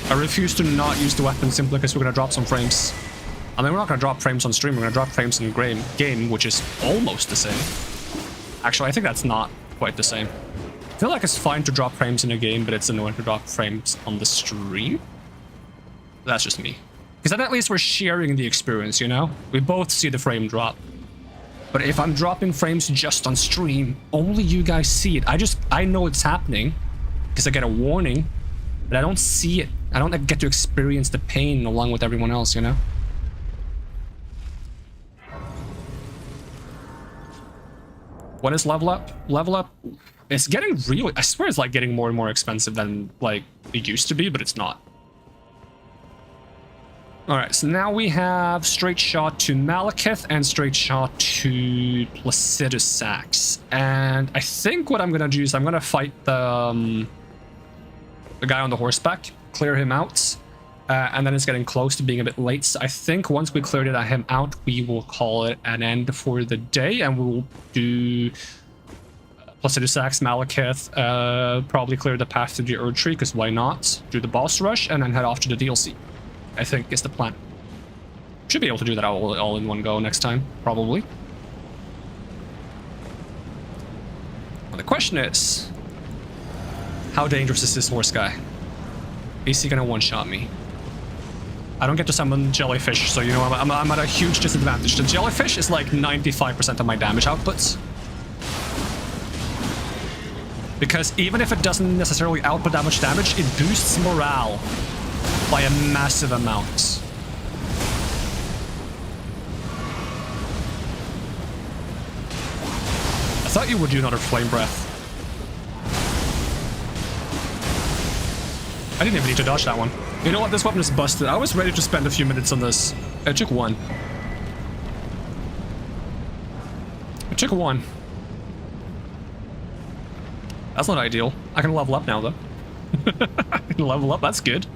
I refuse to not use the weapon simply because we're gonna drop some frames. I mean, we're not gonna drop frames on stream, we're gonna drop frames in game, which is almost the same. Actually, I think that's not quite the same. I feel like it's fine to drop frames in a game, but it's annoying to drop frames on the stream. That's just me. Because then at least we're sharing the experience, you know? We both see the frame drop. But if I'm dropping frames just on stream, only you guys see it. I know it's happening because I get a warning, but I don't see it. I don't get to experience the pain along with everyone else, you know? What is level up? Level up? It's getting really, I swear it's like getting more and more expensive than like it used to be, but it's not. Alright, so now we have straight shot to Malekith and straight shot to Placidus Sax. And I think what I'm gonna do is I'm gonna fight the guy on the horseback, clear him out. And then it's getting close to being a bit late. So I think once we cleared him out, we will call it an end for the day, and we'll do Placidus Sax, Malekith, probably clear the path to the Erd Tree, because why not? Do the boss rush, and then head off to the DLC. I think is the plan. Should be able to do that all in one go next time, probably. Well, the question is, how dangerous is this horse guy? Is he gonna one-shot me? I don't get to summon jellyfish, so you know I'm at a huge disadvantage. The jellyfish is like 95% of my damage outputs. Because even if it doesn't necessarily output that much damage, it boosts morale by a massive amount. I thought you would do another flame breath. I didn't even need to dodge that one. You know what? This weapon is busted. I was ready to spend a few minutes on this. I took one. I took one. That's not ideal. I can level up now, though. I can level up. That's good.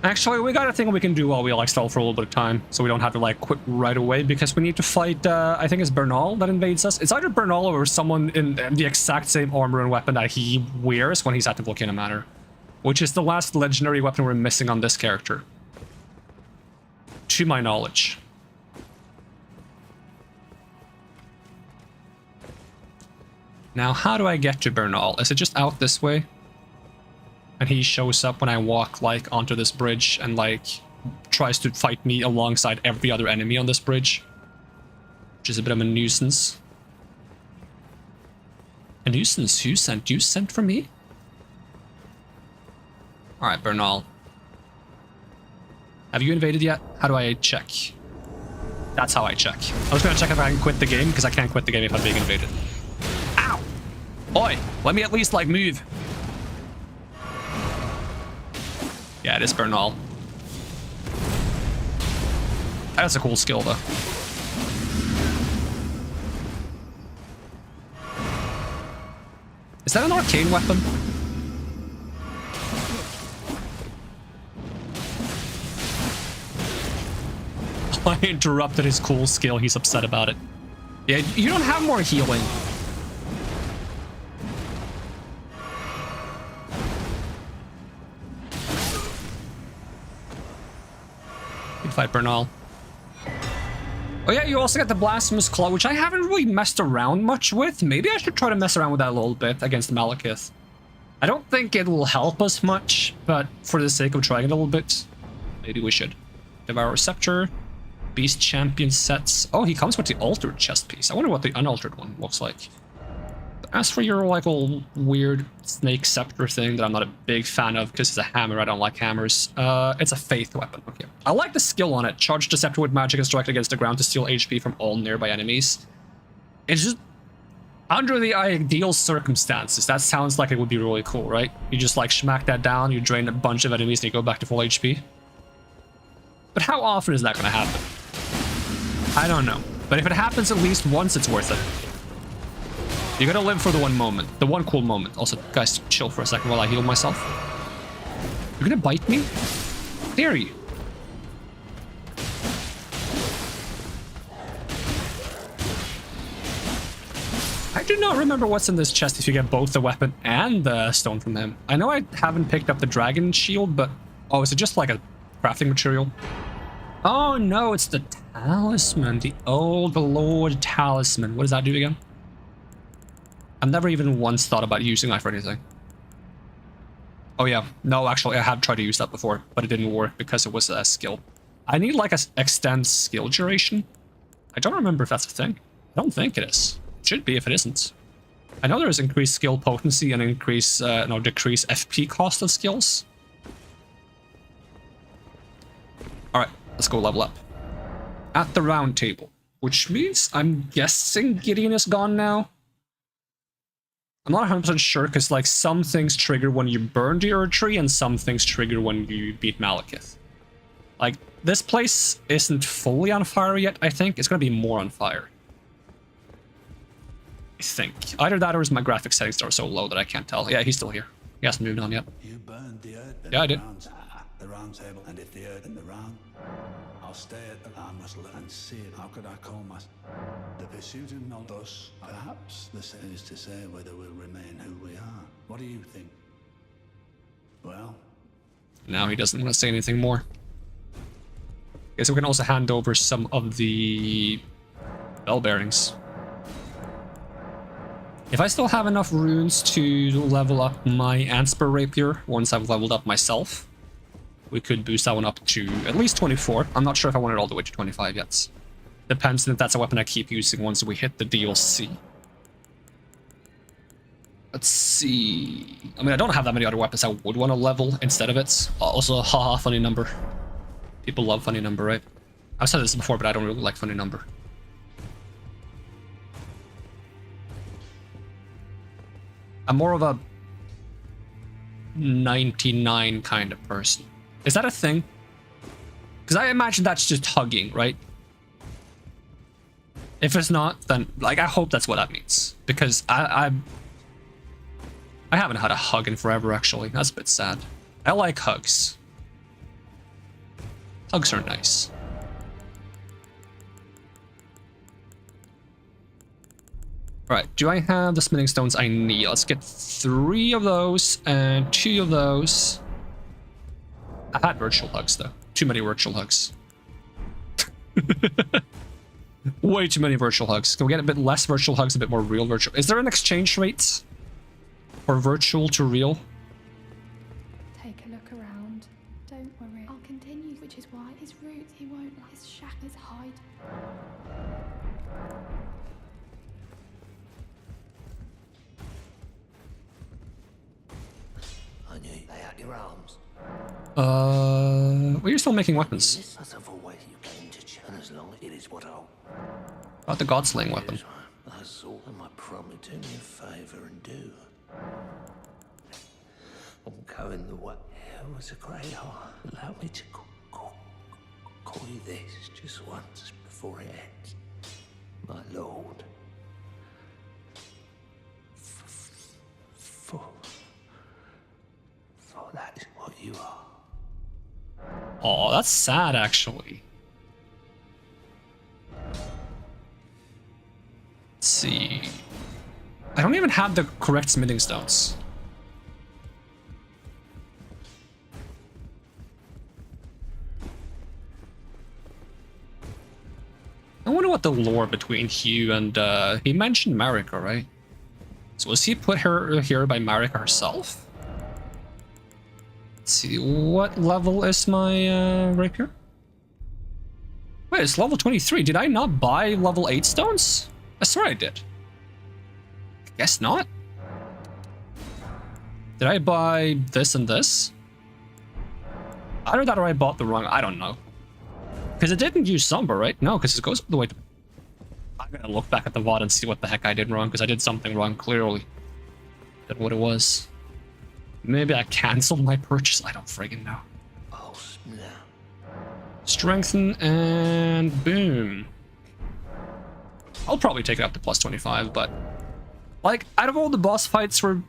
Actually, we got a thing we can do while we like stall for a little bit of time, so we don't have to like quit right away, because we need to fight, I think it's Bernal that invades us. It's either Bernal or someone in the exact same armor and weapon that he wears when he's at the Volcano Manor, which is the last legendary weapon we're missing on this character, to my knowledge. Now, how do I get to Bernal? Is it just out this way? And he shows up when I walk, like, onto this bridge and, like, tries to fight me alongside every other enemy on this bridge. Which is a bit of a nuisance. A nuisance? Who sent you? Sent for me? Alright, Bernal. Have you invaded yet? How do I check? That's how I check. I was gonna check if I can quit the game, because I can't quit the game if I'm being invaded. Ow! Oi! Let me at least, like, move. Yeah, it is Bernal. That's a cool skill, though. Is that an arcane weapon? I interrupted his cool skill. He's upset about it. Yeah, you don't have more healing. Fight Bernal. Oh yeah, you also get the Blasphemous Claw, which I haven't really messed around much with. Maybe I should try to mess around with that a little bit against Malekith. I don't think it will help us much, but for the sake of trying it a little bit, maybe we should. Devour Scepter, Beast Champion sets. Oh, he comes with the altered chest piece. I wonder what the unaltered one looks like. As for your, like, old weird snake scepter thing that I'm not a big fan of because it's a hammer, I don't like hammers. It's a faith weapon. Okay. I like the skill on it. Charge the scepter with magic and strike against the ground to steal HP from all nearby enemies. It's just, under the ideal circumstances, that sounds like it would be really cool, right? You just, like, smack that down, you drain a bunch of enemies, and you go back to full HP. But how often is that going to happen? I don't know. But if it happens at least once, it's worth it. You gotta live for the one moment, the one cool moment. Also, guys, chill for a second while I heal myself. You're gonna bite me? Dare you? I do not remember what's in this chest if you get both the weapon and the stone from him. I know I haven't picked up the dragon shield, but... Oh, is it just like a crafting material? Oh no, it's the talisman. The old Lord Talisman. What does that do again? I've never even once thought about using that for anything. Oh yeah, no, actually, I have tried to use that before, but it didn't work because it was a skill. I need like a extend skill duration. I don't remember if that's a thing. I don't think it is. It should be if it isn't. I know there is increased skill potency and increase, decrease FP cost of skills. All right, let's go level up. At the round table, which means I'm guessing Gideon is gone now. I'm not 100% sure, because, like, some things trigger when you burn the Erd Tree, and some things trigger when you beat Malekith. Like, this place isn't fully on fire yet, I think. It's gonna be more on fire. I think. Either that or is my graphic settings that are so low that I can't tell. Yeah, he's still here. He hasn't moved on yet. You burned the Erd. Yeah, I did. The round table, and if the Erd in the round, I'll stay at the I must live and see it. How could I call my... The pursuit of not us. Perhaps the same is to say whether we'll remain who we are. What do you think? Well... Now he doesn't want to say anything more. Okay, so we can also hand over some of the bell bearings. If I still have enough runes to level up my Anspur Rapier once I've leveled up myself, we could boost that one up to at least 24. I'm not sure if I want it all the way to 25 yet. Depends if that's a weapon I keep using once we hit the DLC. Let's see. I mean, I don't have that many other weapons I would want to level instead of it. Also, haha, funny number. People love funny number, right? I've said this before, but I don't really like funny number. I'm more of a 99 kind of person. Is that a thing? Because I imagine that's just hugging, right? If it's not, then like I hope that's what that means. Because I haven't had a hug in forever, actually. That's a bit sad. I like hugs. Hugs are nice. Alright, do I have the smithing stones I need? Let's get 3 of those and 2 of those. I've had virtual hugs, though. Too many virtual hugs. Way too many virtual hugs. Can we get a bit less virtual hugs, a bit more real virtual? Is there an exchange rate for virtual to real? Take a look around. Don't worry. I'll continue, which is why his roots he won't like. His shack is hide. I knew lay out your arms. Well, you're still making weapons. This is a way you came to and as long as it is what I'll About the God-slaying weapon. that's all I might promise do me a favour and do. I'm going the way. It was a great heart. Allow me to call you this just once before it ends. My lord. For that is what you are. Oh, that's sad, actually. Let's see. I don't even have the correct smithing stones. I wonder what the lore between Hugh and, he mentioned Marika, right? So was he put her here by Marika herself? Let's see, what level is my, rapier? Wait, it's level 23. Did I not buy level 8 stones? I swear I did. Guess not. Did I buy this and this? Either that or I bought the wrong, I don't know. Because it didn't use Somber, right? No, because it goes all the way to... I'm gonna look back at the VOD and see what the heck I did wrong, because I did something wrong, clearly. That's what it was. Maybe I canceled my purchase, I don't friggin' know. Oh, snap. Strengthen, and boom. I'll probably take it up to plus 25, but... like, out of all the boss fights we're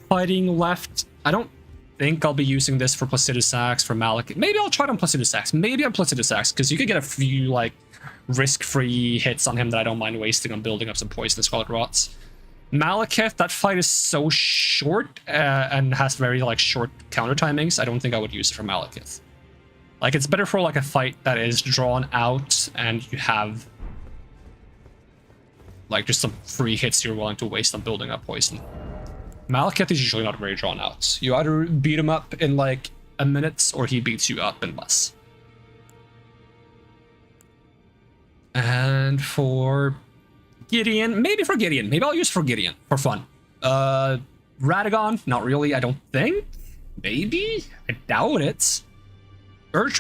fighting left, I don't think I'll be using this for Placidus Sax, for Malekith. Maybe I'll try it on Placidus Sax. Maybe on Placidus Sax, because you could get a few, like, risk-free hits on him that I don't mind wasting on building up some poisonous Scarlet Rots. Malekith, that fight is so short, and has very, like, short counter timings, I don't think I would use it for Malekith. Like, it's better for, like, a fight that is drawn out, and you have... like, just some free hits you're willing to waste on building up poison. Malekith is usually not very drawn out. You either beat him up in, like, a minute, or he beats you up in less. And for Gideon, maybe for Gideon. Maybe I'll use for Gideon, for fun. Radagon, not really, I don't think. Maybe? I doubt it.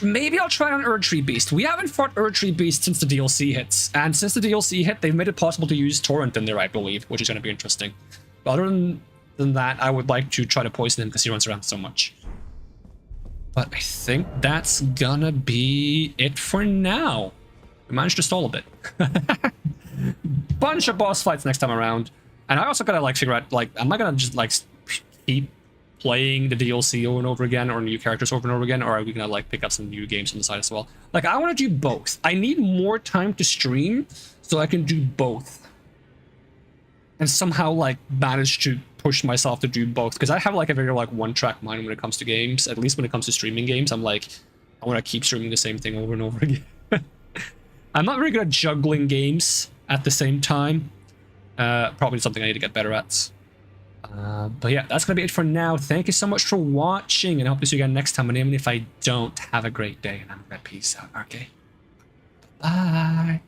Maybe I'll try on Erdtree Beast. We haven't fought Erdtree Beast since the DLC hits. And since the DLC hit, they've made it possible to use Torrent in there, I believe, which is going to be interesting. But other than that, I would like to try to poison him because he runs around so much. But I think that's gonna be it for now. We managed to stall a bit. Bunch of boss fights next time around. And I also gotta, like, figure out, like, am I gonna just, like, keep playing the DLC over and over again, or new characters over and over again, or are we gonna, like, pick up some new games on the side as well? Like, I want to do both. I need more time to stream so I can do both, and somehow, like, manage to push myself to do both, because I have, like, a very, like, one-track mind when it comes to games. At least when it comes to streaming games, I'm like, I want to keep streaming the same thing over and over again. I'm not very good at juggling games at the same time. Probably something I need to get better at. But yeah, that's gonna be it for now. Thank you so much for watching, and I hope to see you again next time. And even if I don't, have a great day, and I'm gonna peace out. Okay, bye.